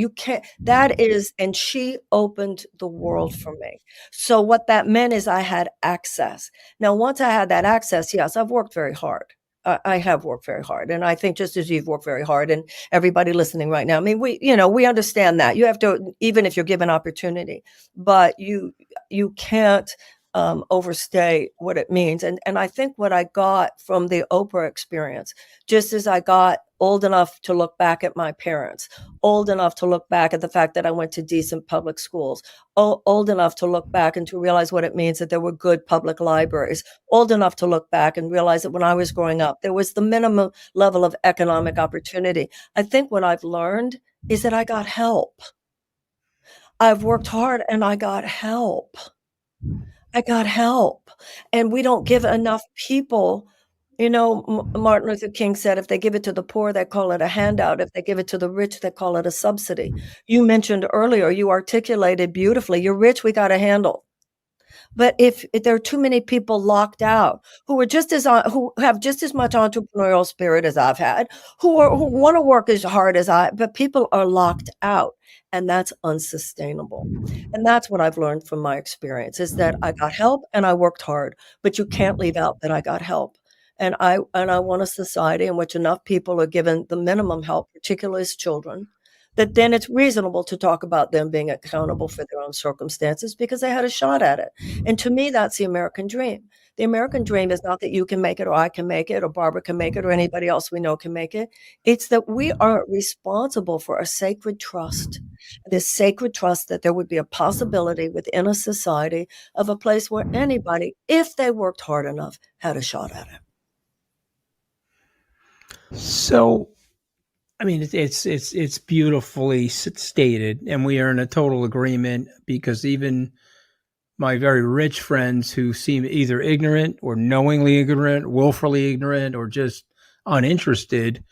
And she opened the world for me. So what that meant is I had access. Now, once I had that access, yes, I've worked very hard. I have worked very hard. And I think just as you've worked very hard and everybody listening right now, I mean, we understand that you have to, even if you're given opportunity, but you can't overstay what it means. And I think what I got from the Oprah experience, just as I got old enough to look back at my parents, old enough to look back at the fact that I went to decent public schools, old enough to look back and to realize what it means that there were good public libraries, old enough to look back and realize that when I was growing up, there was the minimum level of economic opportunity. I think what I've learned is that I got help. I've worked hard and I got help. And we don't give enough people, Martin Luther King said, if they give it to the poor, they call it a handout. If they give it to the rich, they call it a subsidy. You mentioned earlier, you articulated beautifully, you're rich, we got a handle. But if there are too many people locked out who have just as much entrepreneurial spirit as I've had, who want to work as hard as but people are locked out, and that's unsustainable. And that's what I've learned from my experience is that I got help and I worked hard, but you can't leave out that I got help. And I want a society in which enough people are given the minimum help, particularly as children, that then it's reasonable to talk about them being accountable for their own circumstances because they had a shot at it. And to me, that's the American dream. The American dream is not that you can make it or I can make it or Barbara can make it or anybody else we know can make it. It's that we are responsible for a sacred trust, this sacred trust that there would be a possibility within a society of a place where anybody, if they worked hard enough, had a shot at it. So, I mean, it's beautifully stated, and we are in a total agreement because even my very rich friends who seem either ignorant or knowingly ignorant, willfully ignorant, or just uninterested,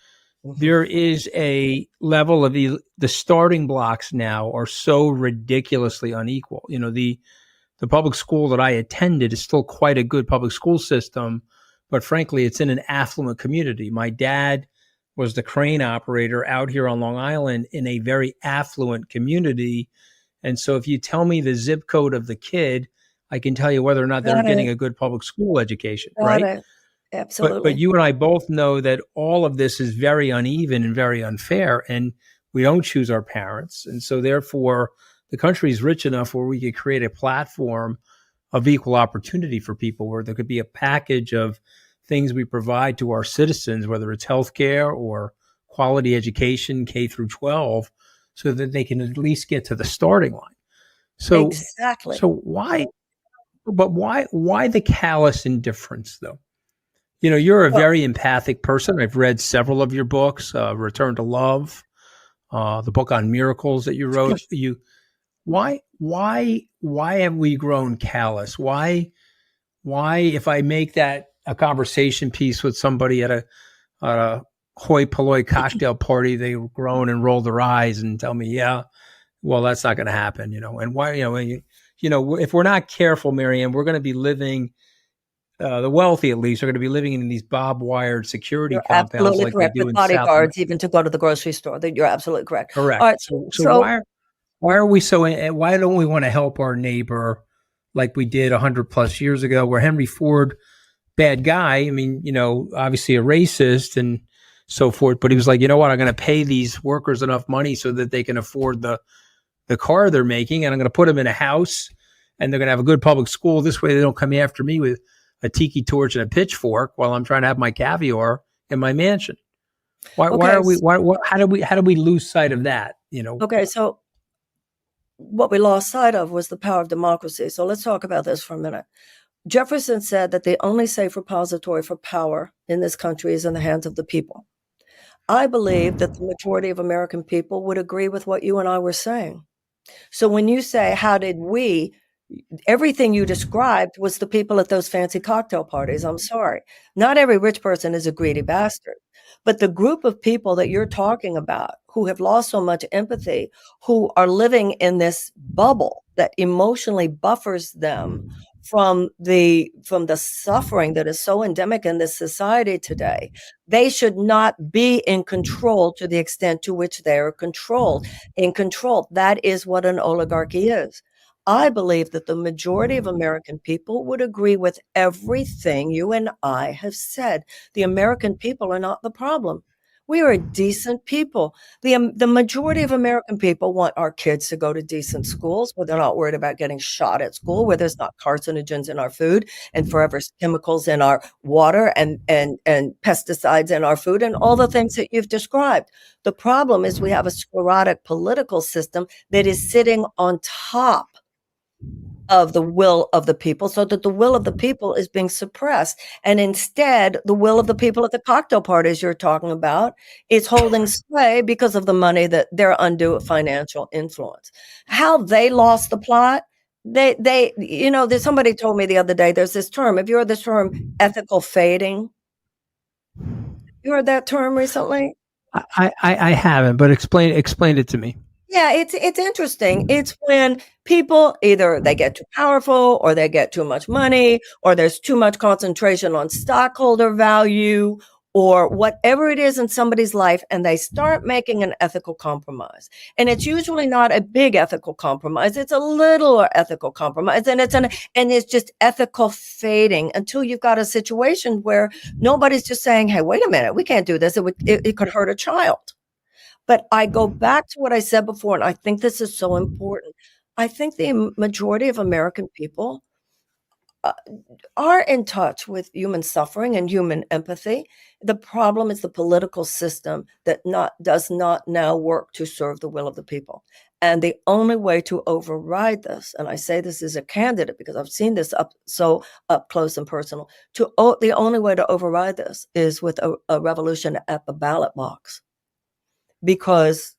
there is a level of the starting blocks now are so ridiculously unequal. The public school that I attended is still quite a good public school system, but frankly, it's in an affluent community. My dad was the crane operator out here on Long Island in a very affluent community. And so if you tell me the zip code of the kid, I can tell you whether or not they're getting a good public school education, right? Absolutely. But you and I both know that all of this is very uneven and very unfair, and we don't choose our parents. And so therefore, the country is rich enough where we could create a platform of equal opportunity for people, where there could be a package of things we provide to our citizens, whether it's healthcare or quality education, K through 12, so that they can at least get to the starting line. So exactly. So why the callous indifference, though? You're a very empathic person. I've read several of your books, Return to Love, the book on miracles that you wrote. Why have we grown callous? Why, if I make that a conversation piece with somebody at a hoi polloi cocktail party, they groan and roll their eyes and tell me, yeah, well, that's not going to happen, and why, if we're not careful, Marianne, we're going to be living, the wealthy at least are going to be living in these barbed-wired security compounds absolutely like correct, they do with in South bodyguards, even to go to the grocery store. You're absolutely correct. Correct. All right. So Why are we so? Why don't we want to help our neighbor like we did 100+ years ago? Where Henry Ford, bad guy. I mean, obviously a racist and so forth. But he was like, you know what? I'm going to pay these workers enough money so that they can afford the car they're making, and I'm going to put them in a house, and they're going to have a good public school. This way, they don't come after me with a tiki torch and a pitchfork while I'm trying to have my caviar in my mansion. Why are we? How do we lose sight of that? Okay, so what we lost sight of was the power of democracy. So let's talk about this for a minute. Jefferson said that the only safe repository for power in this country is in the hands of the people. I believe that the majority of American people would agree with what you and I were saying. So when you say, how did we, everything you described was the people at those fancy cocktail parties. I'm sorry. Not every rich person is a greedy bastard. But the group of people that you're talking about who have lost so much empathy, who are living in this bubble that emotionally buffers them from the suffering that is so endemic in this society today, they should not be in control to the extent to which they are in control. That is what an oligarchy is. I believe that the majority of American people would agree with everything you and I have said. The American people are not the problem. We are a decent people. The majority of American people want our kids to go to decent schools where they're not worried about getting shot at school, where there's not carcinogens in our food and forever chemicals in our water and pesticides in our food and all the things that you've described. The problem is we have a sclerotic political system that is sitting on top of the will of the people, so that the will of the people is being suppressed. And instead, the will of the people at the cocktail parties you're talking about is holding sway because of the money, that their undue financial influence. How they lost the plot, there's somebody told me the other day, there's this term, have you heard this term, ethical fading? You heard that term recently? I haven't, but explain it to me. Yeah, it's interesting. It's when people either they get too powerful or they get too much money or there's too much concentration on stockholder value or whatever it is in somebody's life, and they start making an ethical compromise. And it's usually not a big ethical compromise. It's a little ethical compromise, and it's just ethical fading until you've got a situation where nobody's just saying, "Hey, wait a minute, we can't do this. It could hurt a child." But I go back to what I said before, and I think this is so important. I think the majority of American people are in touch with human suffering and human empathy. The problem is the political system that does not now work to serve the will of the people. And the only way to override this, and I say this as a candidate because I've seen this up close and personal, the only way to override this is with a revolution at the ballot box. Because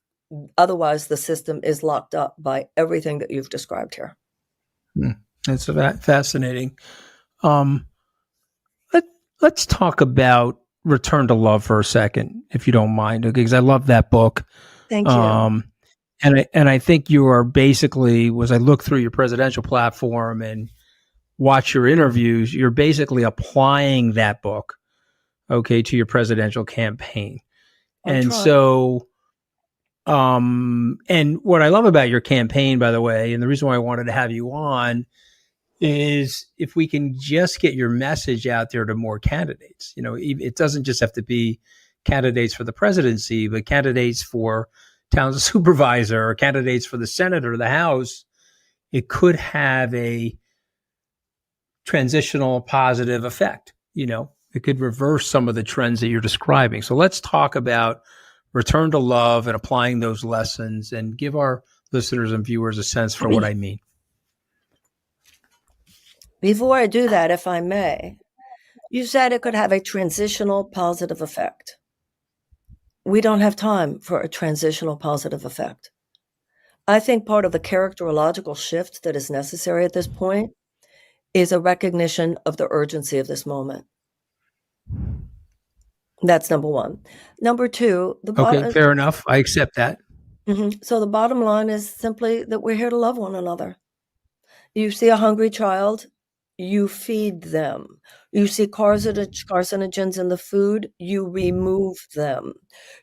otherwise the system is locked up by everything that you've described here. That's fascinating. Let's talk about Return to Love for a second, if you don't mind, because I love that book. Thank you. And I think you are basically, as I look through your presidential platform and watch your interviews, you're basically applying that book, to your presidential campaign. And so, and what I love about your campaign, by the way, and the reason why I wanted to have you on is if we can just get your message out there to more candidates. It doesn't just have to be candidates for the presidency, but candidates for town supervisor or candidates for the Senate or the House. It could have a transitional positive effect. It could reverse some of the trends that you're describing. So let's talk about Return to Love and applying those lessons, and give our listeners and viewers a sense for what I mean. Before I do that, if I may, you said it could have a transitional positive effect. We don't have time for a transitional positive effect. I think part of the characterological shift that is necessary at this point is a recognition of the urgency of this moment. That's number one. Number two, fair enough. I accept that. So the bottom line is simply that we're here to love one another. You see a hungry child, you feed them. You see carcinogens in the food, you remove them.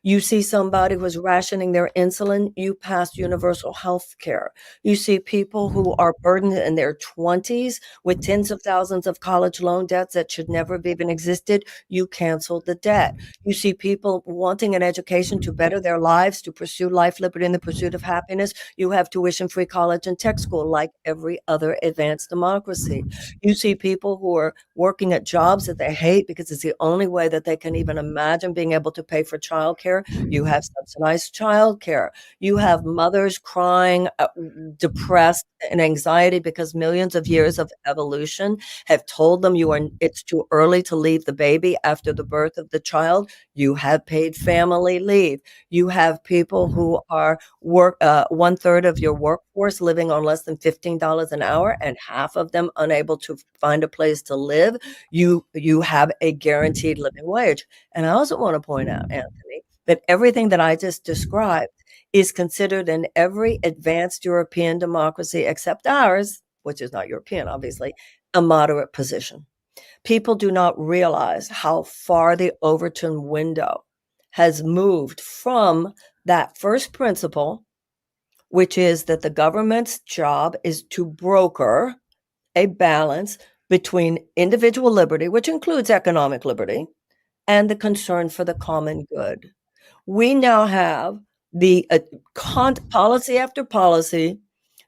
You see somebody who's rationing their insulin, you pass universal health care. You see people who are burdened in their 20s with tens of thousands of college loan debts that should never have even existed, you cancel the debt. You see people wanting an education to better their lives, to pursue life, liberty, and the pursuit of happiness. You have tuition-free college and tech school like every other advanced democracy. You see people who are working at jobs that they hate because it's the only way that they can even imagine being able to pay for childcare. You have subsidized childcare. You have mothers crying, depressed, and anxiety because millions of years of evolution have told them it's too early to leave the baby after the birth of the child. You have paid family leave. You have people who are 1/3 of your workforce living on less than $15 an hour, and half of them unable to find a place to live. You have a guaranteed living wage. And I also want to point out, Anthony, that everything that I just described is considered in every advanced European democracy except ours, which is not European, obviously, a moderate position. People do not realize how far the Overton window has moved from that first principle, which is that the government's job is to broker a balance between individual liberty, which includes economic liberty, and the concern for the common good. We now have the policy after policy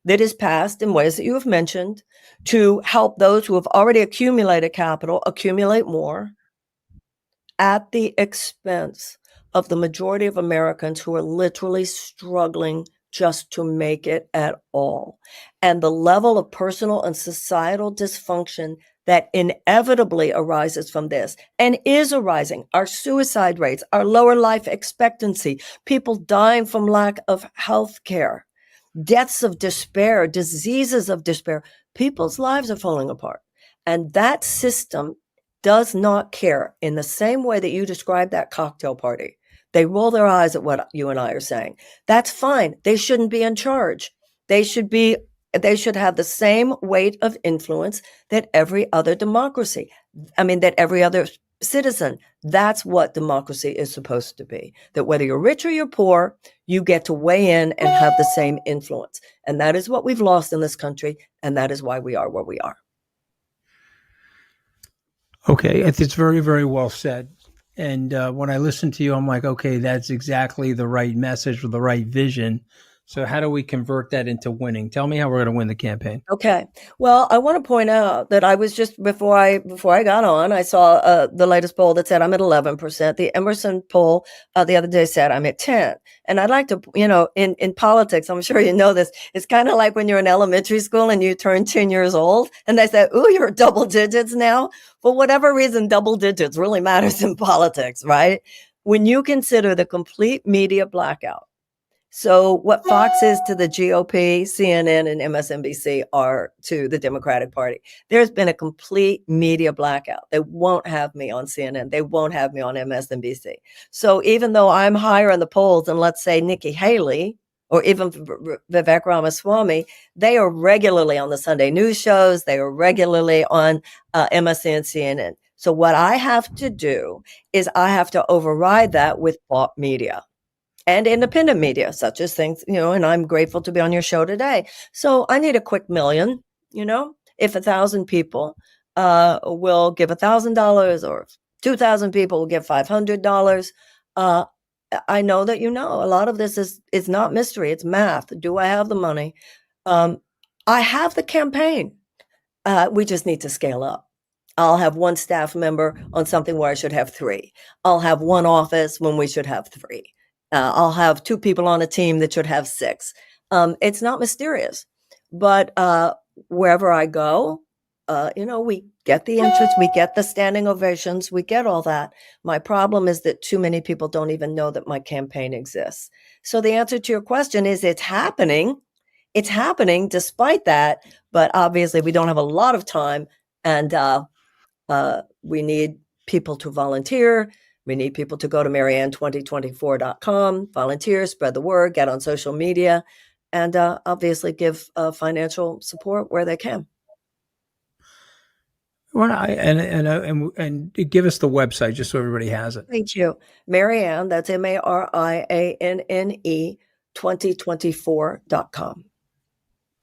that is passed in ways that you have mentioned to help those who have already accumulated capital accumulate more at the expense of the majority of Americans who are literally struggling just to make it at all. And the level of personal and societal dysfunction that inevitably arises from this and is arising, our suicide rates, our lower life expectancy, people dying from lack of health care, deaths of despair, diseases of despair, people's lives are falling apart. And that system does not care in the same way that you described that cocktail party. They roll their eyes at what you and I are saying. That's fine. They shouldn't be in charge. They should have the same weight of influence that every other democracy. That every other citizen. That's what democracy is supposed to be. That whether you're rich or you're poor, you get to weigh in and have the same influence. And that is what we've lost in this country. And that is why we are where we are. Okay, it's very, very well said. And when I listen to you, I'm like, okay, that's exactly the right message with the right vision. So how do we convert that into winning? Tell me how we're going to win the campaign. Okay. Well, I want to point out that I was just before I got on, I saw the latest poll that said I'm at 11%. The Emerson poll the other day said I'm at 10. And I'd like to, in politics, I'm sure you know this, it's kind of like when you're in elementary school and you turn 10 years old and they say, "Ooh, you're double digits now." For whatever reason, double digits really matters in politics, right? When you consider the complete media blackout. So what Fox is to the GOP, CNN, and MSNBC are to the Democratic Party. There's been a complete media blackout. They won't have me on CNN. They won't have me on MSNBC. So even though I'm higher in the polls than, let's say, Nikki Haley or even Vivek Ramaswamy, they are regularly on the Sunday news shows. They are regularly on MSN and CNN. So what I have to do is I have to override that with bought media. And independent media, such as things, and I'm grateful to be on your show today. So I need a quick million, if 1,000 people will give $1,000 or 2,000 people will give $500. I know that a lot of this is not mystery. It's math. Do I have the money? I have the campaign. We just need to scale up. I'll have one staff member on something where I should have 3. I'll have one office when we should have 3. I'll have 2 people on a team that should have 6. It's not mysterious, but wherever I go, we get the interest, we get the standing ovations, we get all that. My problem is that too many people don't even know that my campaign exists. So the answer to your question is it's happening. It's happening despite that, but obviously we don't have a lot of time, and we need people to volunteer. We need people to go to marianne2024.com, volunteer, spread the word, get on social media, and obviously give financial support where they can. Well, and give us the website just so everybody has it. Thank you. Marianne, that's Marianne 2024.com.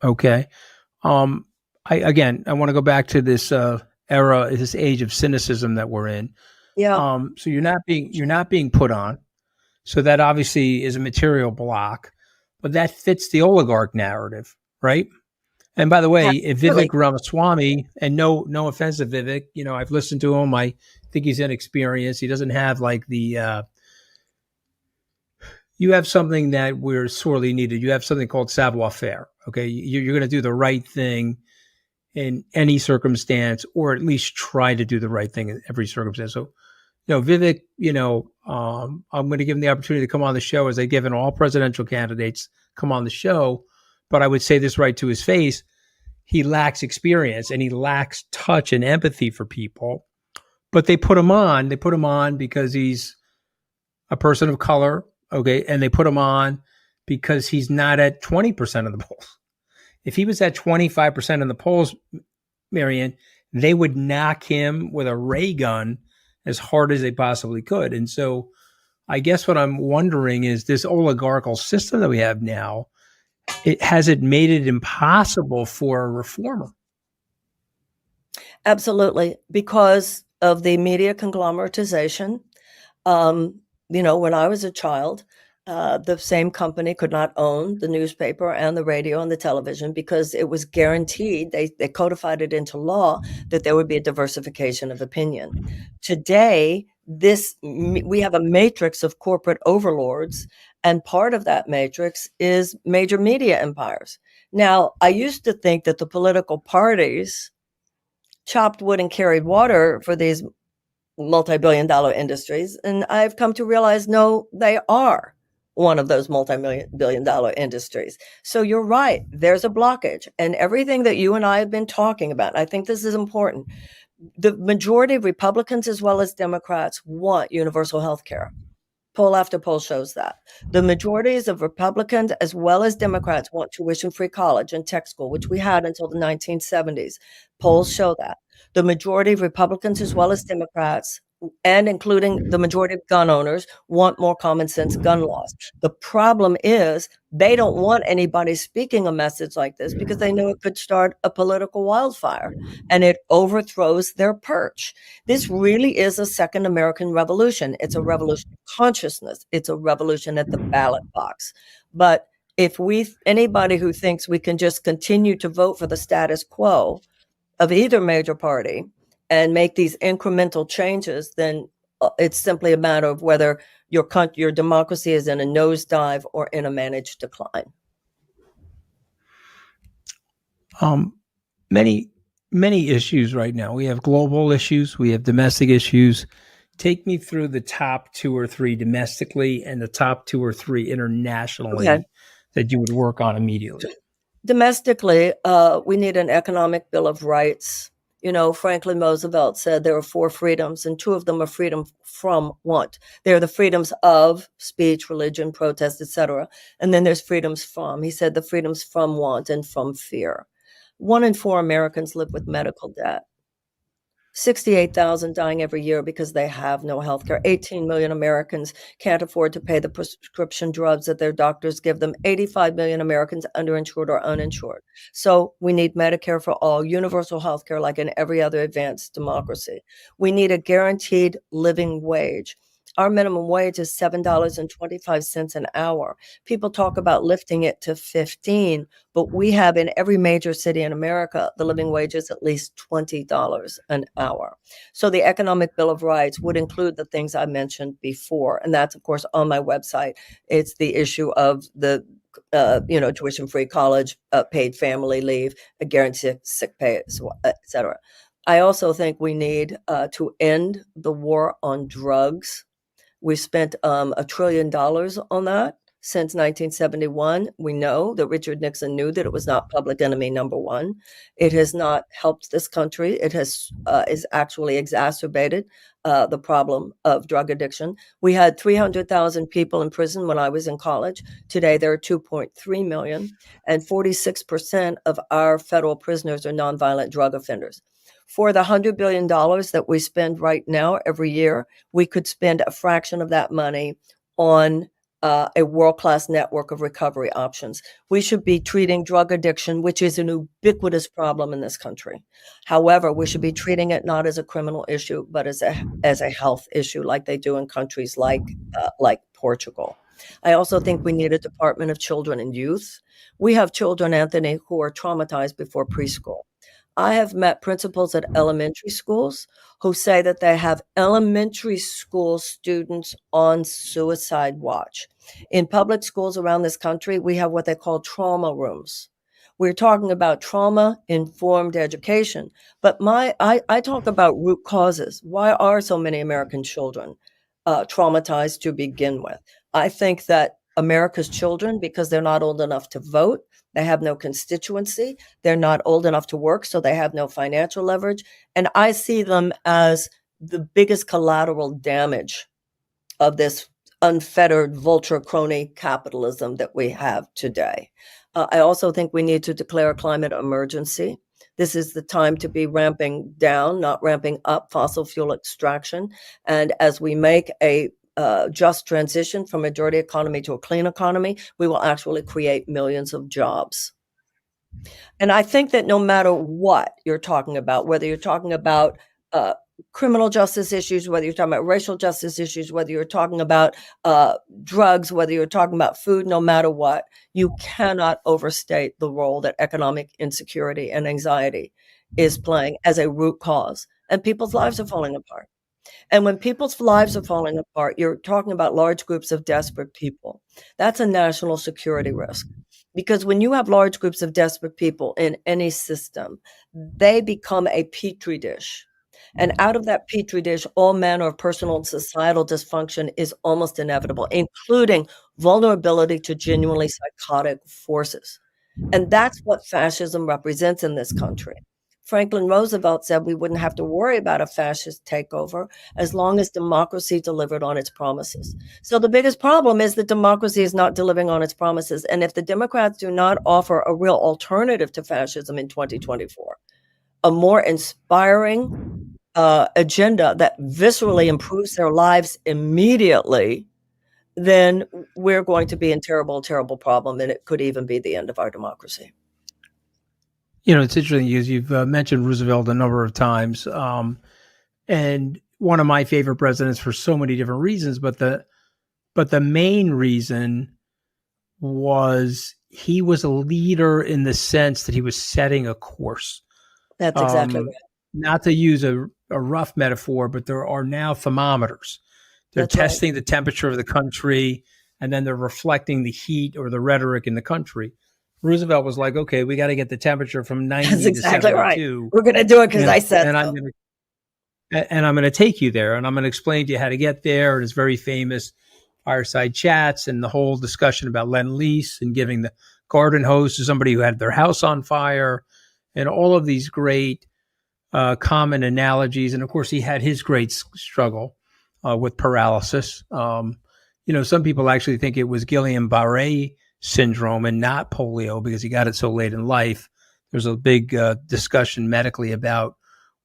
Okay. I want to go back to this this age of cynicism that we're in. Yeah. So you're not being put on. So that obviously is a material block, but that fits the oligarch narrative, right? And by the way, if Absolutely. Vivek Ramaswamy, and no offense to Vivek, I've listened to him. I think he's inexperienced. He doesn't have like the. You have something that we're sorely needed. You have something called savoir faire. Okay, you're going to do the right thing in any circumstance, or at least try to do the right thing in every circumstance. So, Vivek, I'm going to give him the opportunity to come on the show, as they've given all presidential candidates come on the show. But I would say this right to his face: he lacks experience and he lacks touch and empathy for people. But they put him on. They put him on because he's a person of color. Okay, and they put him on because he's not at 20% of the polls. If he was at 25% in the polls, Marianne, they would knock him with a ray gun as hard as they possibly could. And so I guess what I'm wondering is, this oligarchical system that we have now, has it made it impossible for a reformer? Absolutely. Because of the media conglomeratization. When I was a child, the same company could not own the newspaper and the radio and the television, because it was guaranteed, they codified it into law, that there would be a diversification of opinion. Today, we have a matrix of corporate overlords, and part of that matrix is major media empires. Now, I used to think that the political parties chopped wood and carried water for these multi-billion-dollar industries, and I've come to realize, no, they are one of those multi-billion-dollar industries. So you're right, there's a blockage, and everything that you and I have been talking about, I think this is important. The majority of Republicans as well as Democrats want universal health care. Poll after poll shows that. The majorities of Republicans as well as Democrats want tuition-free college and tech school, which we had until the 1970s. Polls show that. The majority of Republicans as well as Democrats, and including the majority of gun owners, want more common sense gun laws. The problem is they don't want anybody speaking a message like this, because they know it could start a political wildfire and it overthrows their perch. This really is a second American revolution. It's a revolution of consciousness. It's a revolution at the ballot box. But if anybody who thinks we can just continue to vote for the status quo of either major party and make these incremental changes, then it's simply a matter of whether your democracy is in a nosedive or in a managed decline. Many issues right now. We have global issues. We have domestic issues. Take me through the top 2 or 3 domestically and the top 2 or 3 internationally that you would work on immediately. Domestically, we need an economic bill of rights. Franklin Roosevelt said there are 4 freedoms, and 2 of them are freedom from want. They're the freedoms of speech, religion, protest, etc. And then there's freedoms from. He said the freedoms from want and from fear. 1 in 4 Americans live with medical debt. 68,000 dying every year because they have no health care. 18 million Americans can't afford to pay the prescription drugs that their doctors give them. 85 million Americans underinsured or uninsured. So we need Medicare for all, universal health care like in every other advanced democracy. We need a guaranteed living wage. Our minimum wage is $7.25 an hour. People talk about lifting it to 15, but we have in every major city in America, the living wage is at least $20 an hour. So the Economic Bill of Rights would include the things I mentioned before. And that's, of course, on my website. It's the issue of the tuition-free college, paid family leave, a guaranteed sick pay, et cetera. I also think we need to end the war on drugs. We've spent $1 trillion on that since 1971. We know that Richard Nixon knew that it was not public enemy number 1. It has not helped this country. It has is actually exacerbated the problem of drug addiction. We had 300,000 people in prison when I was in college. Today, there are 2.3 million, and 46% of our federal prisoners are nonviolent drug offenders. For the $100 billion that we spend right now every year, we could spend a fraction of that money on a world-class network of recovery options. We should be treating drug addiction, which is an ubiquitous problem in this country. However, we should be treating it not as a criminal issue, but as a health issue, like they do in countries like Portugal. I also think we need a Department of Children and Youth. We have children, Anthony, who are traumatized before preschool. I have met principals at elementary schools who say that they have elementary school students on suicide watch. In public schools around this country, we have what they call trauma rooms. We're talking about trauma-informed education, but I talk about root causes. Why are so many American children traumatized to begin with? I think that America's children, because they're not old enough to vote, they have no constituency, they're not old enough to work, so they have no financial leverage, and I see them as the biggest collateral damage of this unfettered vulture crony capitalism that we have today. I also think we need to declare a climate emergency. This is the time to be ramping down, not ramping up fossil fuel extraction. And as we make a just transition from a dirty economy to a clean economy, we will actually create millions of jobs. And I think that no matter what you're talking about, whether you're talking about criminal justice issues, whether you're talking about racial justice issues, whether you're talking about drugs, whether you're talking about food, no matter what, you cannot overstate the role that economic insecurity and anxiety is playing as a root cause. And people's lives are falling apart. And when people's lives are falling apart, you're talking about large groups of desperate people. That's a national security risk. Because when you have large groups of desperate people in any system, they become a petri dish. And out of that petri dish, all manner of personal and societal dysfunction is almost inevitable, including vulnerability to genuinely psychotic forces. And that's what fascism represents in this country. Franklin Roosevelt said we wouldn't have to worry about a fascist takeover as long as democracy delivered on its promises. So the biggest problem is that democracy is not delivering on its promises. And if the Democrats do not offer a real alternative to fascism in 2024, a more inspiring agenda that viscerally improves their lives immediately, then we're going to be in terrible, terrible problem. And it could even be the end of our democracy. You know, it's interesting because you've mentioned Roosevelt a number of times, and one of my favorite presidents for so many different reasons. But the main reason was he was a leader in the sense that he was setting a course. That's exactly right. Not to use a rough metaphor, but there are now thermometers. They're That's right. testing the temperature of the country, and then they're reflecting the heat or the rhetoric in the country. Roosevelt was like, okay, we got to get the temperature from 90 That's exactly to 72. Right. We're going to do it because I said and so. I'm going to take you there, and I'm going to explain to you how to get there. And it's very famous fireside chats and the whole discussion about Lend-Lease and giving the garden hose to somebody who had their house on fire, and all of these great common analogies. And of course, he had his great struggle with paralysis. You know, some people actually think it was Guillain-Barré syndrome and not polio because he got it so late in life. There's a big discussion medically about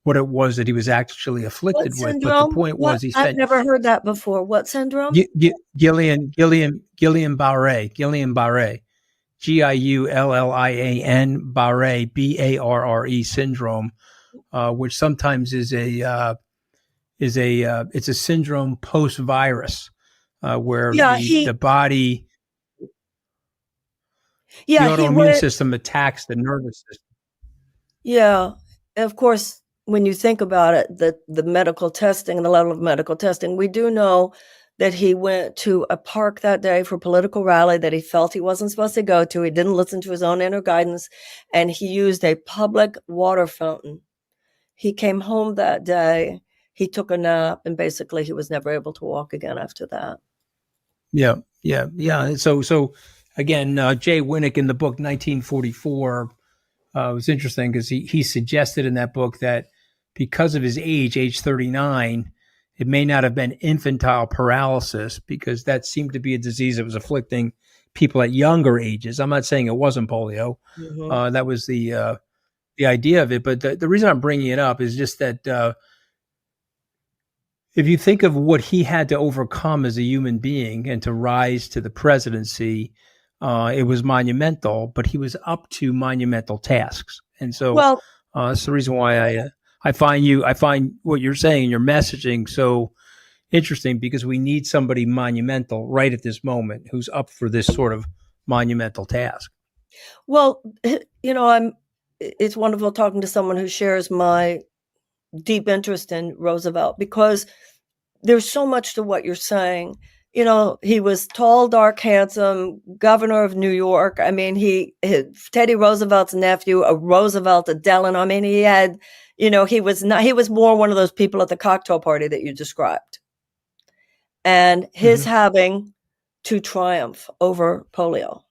what it was that he was actually afflicted with. But the point was he spent. I've never heard that before. What syndrome? Guillain-Barré, Guillain Barré, Barre syndrome, which sometimes is it's a syndrome post-virus where the body. The autoimmune system attacks the nervous system. Yeah. Of course, when you think about it, the medical testing and the level of medical testing, we do know that he went to a park that day for a political rally that he felt he wasn't supposed to go to. He didn't listen to his own inner guidance, and he used a public water fountain. He came home that day, he took a nap, and basically he was never able to walk again after that. Yeah. So again, Jay Winnick in the book 1944 was interesting because he suggested in that book that because of his age 39, it may not have been infantile paralysis because that seemed to be a disease that was afflicting people at younger ages. I'm not saying it wasn't polio. Mm-hmm. That was the the idea of it. But the reason I'm bringing it up is just that if you think of what he had to overcome as a human being and to rise to the presidency, it was monumental, but he was up to monumental tasks. And so Well, that's the reason why I find what you're saying and your messaging so interesting, because we need somebody monumental right at this moment who's up for this sort of monumental task. well, it's wonderful talking to someone who shares my deep interest in Roosevelt, because there's so much to what you're saying. He was tall, dark, handsome, governor of New York. I mean, Teddy Roosevelt's nephew, a Roosevelt, a Delano. I mean, he had, he was more one of those people at the cocktail party that you described. And his having to triumph over polio,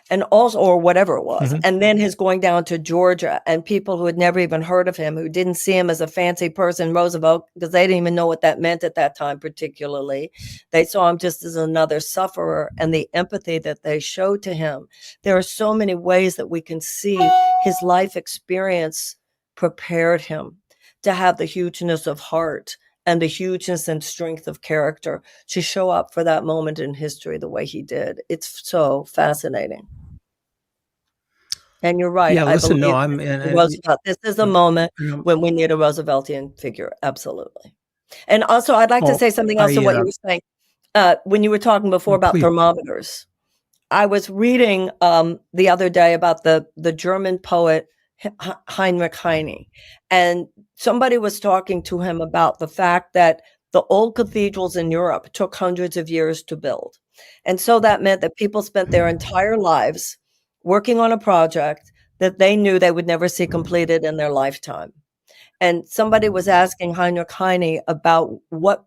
and also, or whatever it was. And then his going down to Georgia, and people who had never even heard of him, who didn't see him as a fancy person, Roosevelt, because they didn't even know what that meant at that time, particularly. They saw him just as another sufferer, and the empathy that they showed to him. There are so many ways that we can see his life experience prepared him to have the hugeness of heart and the hugeness and strength of character to show up for that moment in history the way he did. It's so fascinating. And you're right. Yeah, listen, no, Roosevelt. This is a moment when we need a Rooseveltian figure. Absolutely. And also, I'd like to say something else to what you were saying. When you were talking before about thermometers, I was reading the other day about the German poet Heinrich Heine, and somebody was talking to him about the fact that the old cathedrals in Europe took hundreds of years to build. And so that meant that people spent their entire lives working on a project that they knew they would never see completed in their lifetime. And somebody was asking Heinrich Heine about what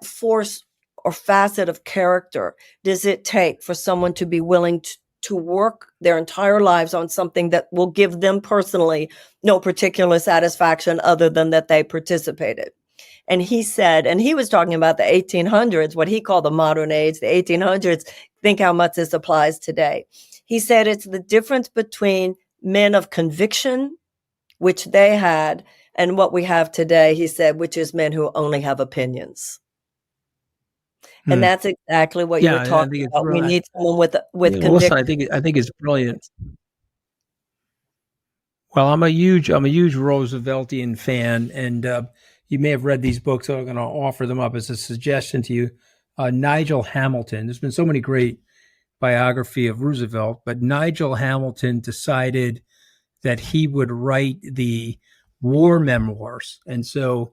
force or facet of character does it take for someone to be willing to work their entire lives on something that will give them personally no particular satisfaction other than that they participated. And he said, and he was talking about the 1800s, what he called the modern age, the 1800s. Think how much this applies today. He said it's the difference between men of conviction, which they had, and what we have today, he said, which is men who only have opinions. And that's exactly what you're talking about. We need someone with conviction. Listen, I think it's brilliant. Well, I'm a huge Rooseveltian fan, and you may have read these books, so I'm going to offer them up as a suggestion to you. Nigel Hamilton. There's been so many great biography of Roosevelt, but Nigel Hamilton decided that he would write the war memoirs, and so.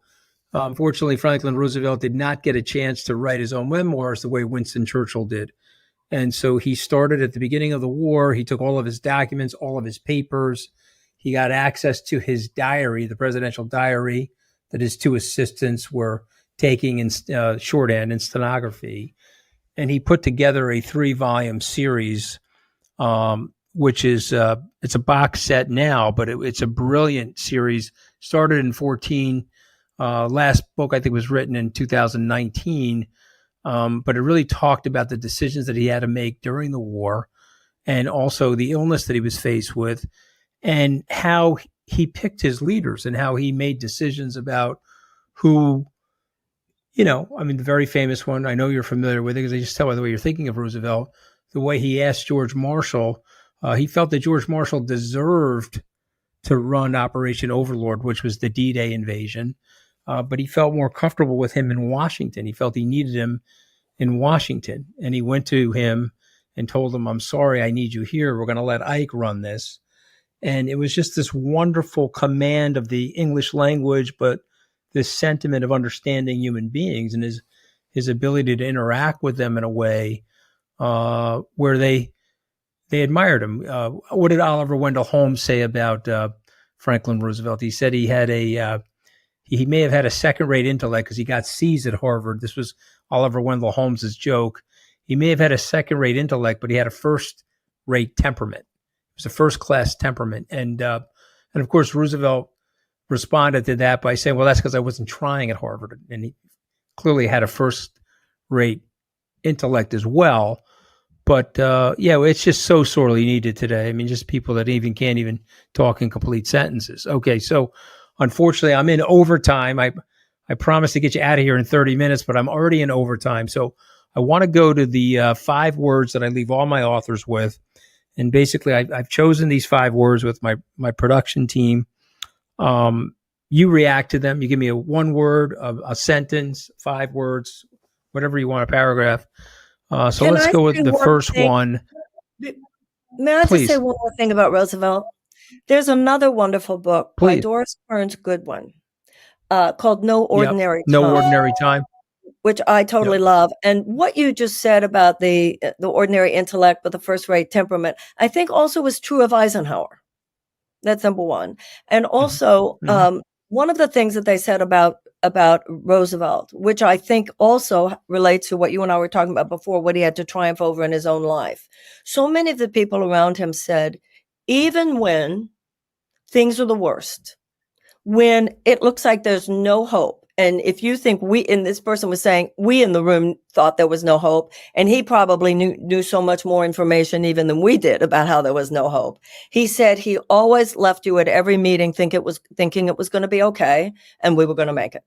Unfortunately, Franklin Roosevelt did not get a chance to write his own memoirs the way Winston Churchill did. And so he started at the beginning of the war. He took all of his documents, all of his papers. He got access to his diary, the presidential diary that his two assistants were taking in shorthand and stenography. And he put together a 3-volume series, which is it's a box set now, but it's a brilliant series. Started in 2014. Last book, I think, was written in 2019, but it really talked about the decisions that he had to make during the war, and also the illness that he was faced with, and how he picked his leaders and how he made decisions about who, the very famous one, I know you're familiar with it because I just tell by the way you're thinking of Roosevelt, the way he asked George Marshall, he felt that George Marshall deserved to run Operation Overlord, which was the D-Day invasion. But he felt more comfortable with him in Washington. He felt he needed him in Washington. And he went to him and told him, I'm sorry, I need you here. We're going to let Ike run this. And it was just this wonderful command of the English language, but this sentiment of understanding human beings and his ability to interact with them in a way where they admired him. What did Oliver Wendell Holmes say about Franklin Roosevelt? He said he had he may have had a second-rate intellect because he got C's at Harvard. This was Oliver Wendell Holmes's joke. He may have had a second-rate intellect, but he had a first-rate temperament. It was a first-class temperament. And of course, Roosevelt responded to that by saying, well, that's because I wasn't trying at Harvard. And he clearly had a first-rate intellect as well. But yeah, it's just so sorely needed today. I mean, just people that even can't even talk in complete sentences. Okay, so unfortunately, I'm in overtime. I promised to get you out of here in 30 minutes, but I'm already in overtime. So I want to go to the 5 words that I leave all my authors with. And basically, I've chosen these 5 words with my production team. You react to them. You give me a 1 word, a sentence, 5 words, whatever you want, a paragraph. So Can let's I go with say the one first thing? one. May I just say Please, one more thing about Roosevelt? There's another wonderful book by please. Doris Kearns Goodwin called No Yep. Ordinary No Time, ordinary time. which I totally Yep. love. And what you just said about the ordinary intellect but the first-rate temperament, I think also was true of Eisenhower. That's number one. And also, Mhm. one of the things that they said about Roosevelt, which I think also relates to what you and I were talking about before, what he had to triumph over in his own life. So many of the people around him said, even when things are the worst, when it looks like there's no hope. And if you think this person was saying, we in the room thought there was no hope, and he probably knew so much more information even than we did about how there was no hope. He said he always left you at every meeting thinking it was going to be okay, and we were going to make it.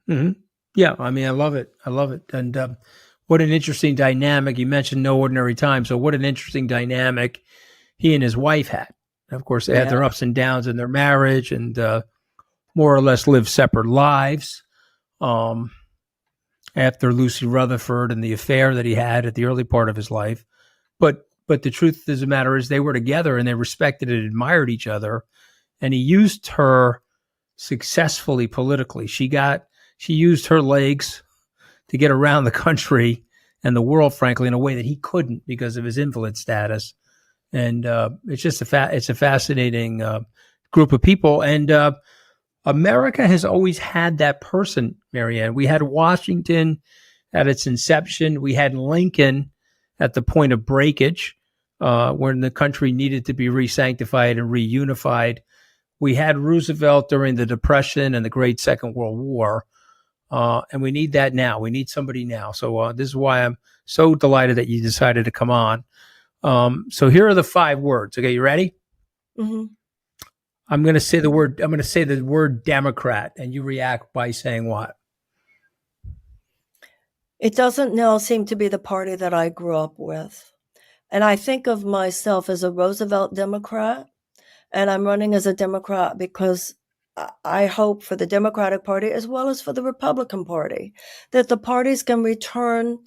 Mm-hmm. Yeah, I mean, I love it. I love it. And what an interesting dynamic. You mentioned no ordinary time. So what an interesting dynamic he and his wife had. Of course, they had Yeah. their ups and downs in their marriage and more or less lived separate lives. After Lucy Rutherford and the affair that he had at the early part of his life. But the truth of the matter is they were together and they respected and admired each other. And he used her successfully politically. She used her legs to get around the country and the world, frankly, in a way that he couldn't because of his invalid status. And it's just it's a fascinating group of people. And America has always had that person, Marianne. We had Washington at its inception. We had Lincoln at the point of breakage, when the country needed to be re-sanctified and reunified. We had Roosevelt during the Depression and the Great Second World War. And we need that now. We need somebody now. So this is why I'm so delighted that you decided to come on. So here are the 5 words. Okay, you ready? Mm-hmm. I'm going to say the word Democrat, and you react by saying what? It doesn't now seem to be the party that I grew up with. And I think of myself as a Roosevelt Democrat, and I'm running as a Democrat because I hope for the Democratic Party as well as for the Republican Party that the parties can return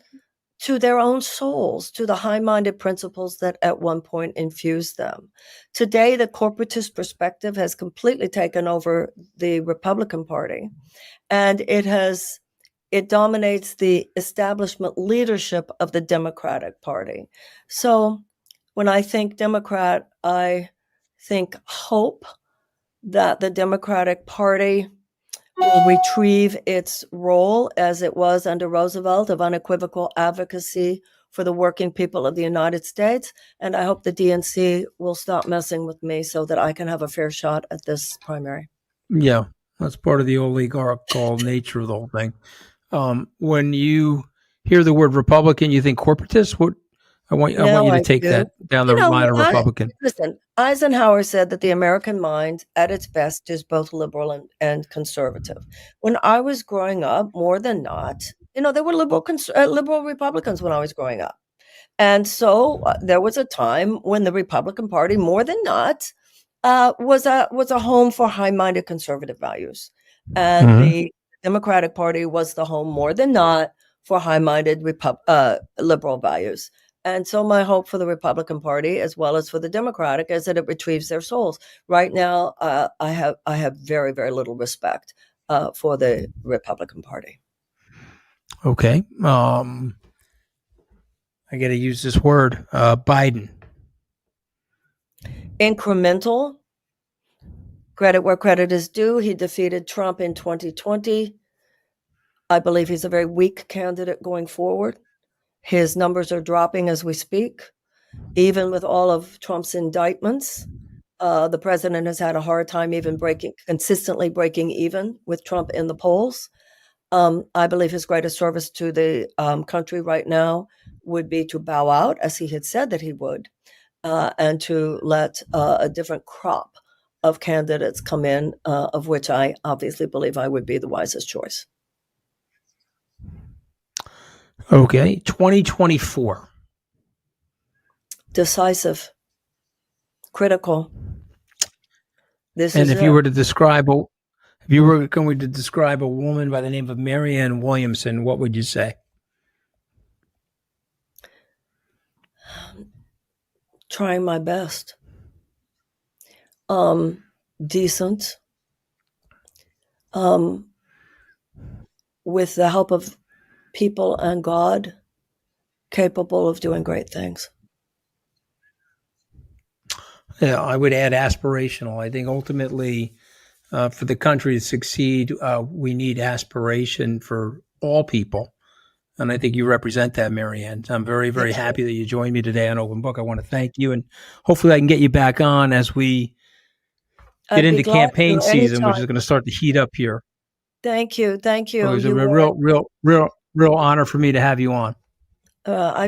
to their own souls, to the high-minded principles that at one point infused them. Today, the corporatist perspective has completely taken over the Republican Party, and it dominates the establishment leadership of the Democratic Party. So when I think Democrat, I think hope that the Democratic Party will retrieve its role as it was under Roosevelt of unequivocal advocacy for the working people of the United States. And I hope the DNC will stop messing with me so that I can have a fair shot at this primary. Yeah, that's part of the oligarchical nature of the whole thing. When you hear the word Republican, you think corporatist. What I want you Now to I take do. that down the line of Republican. Listen, Eisenhower said that the American mind at its best is both liberal and conservative. When I was growing up, more than not, there were liberal Republicans when I was growing up. And so there was a time when the Republican Party, more than not, was a home for high-minded conservative values. And the Democratic Party was the home, more than not, for high-minded liberal values. And so my hope for the Republican Party, as well as for the Democratic, is that it retrieves their souls. Right now, I have very, very little respect for the Republican Party. Okay. I got to use this word, Biden. Incremental. Credit where credit is due. He defeated Trump in 2020. I believe he's a very weak candidate going forward. His numbers are dropping as we speak. Even with all of Trump's indictments, the president has had a hard time consistently breaking even with Trump in the polls. I believe his greatest service to the country right now would be to bow out, as he had said that he would, and to let a different crop of candidates come in, of which I obviously believe I would be the wisest choice. Okay, 2024. Decisive, critical. And if you were to describe if you were going to describe a woman by the name of Marianne Williamson, what would you say? Trying my best. Decent. With the help of people and God, capable of doing great things. Yeah, I would add aspirational. I think ultimately, for the country to succeed, we need aspiration for all people. And I think you represent that, Marianne. I'm very, very happy that you joined me today on Open Book. I want to thank you, and hopefully I can get you back on as we get into campaign season, which is going to start to heat up here. Thank you. Thank you. It was a real honor for me to have you on. I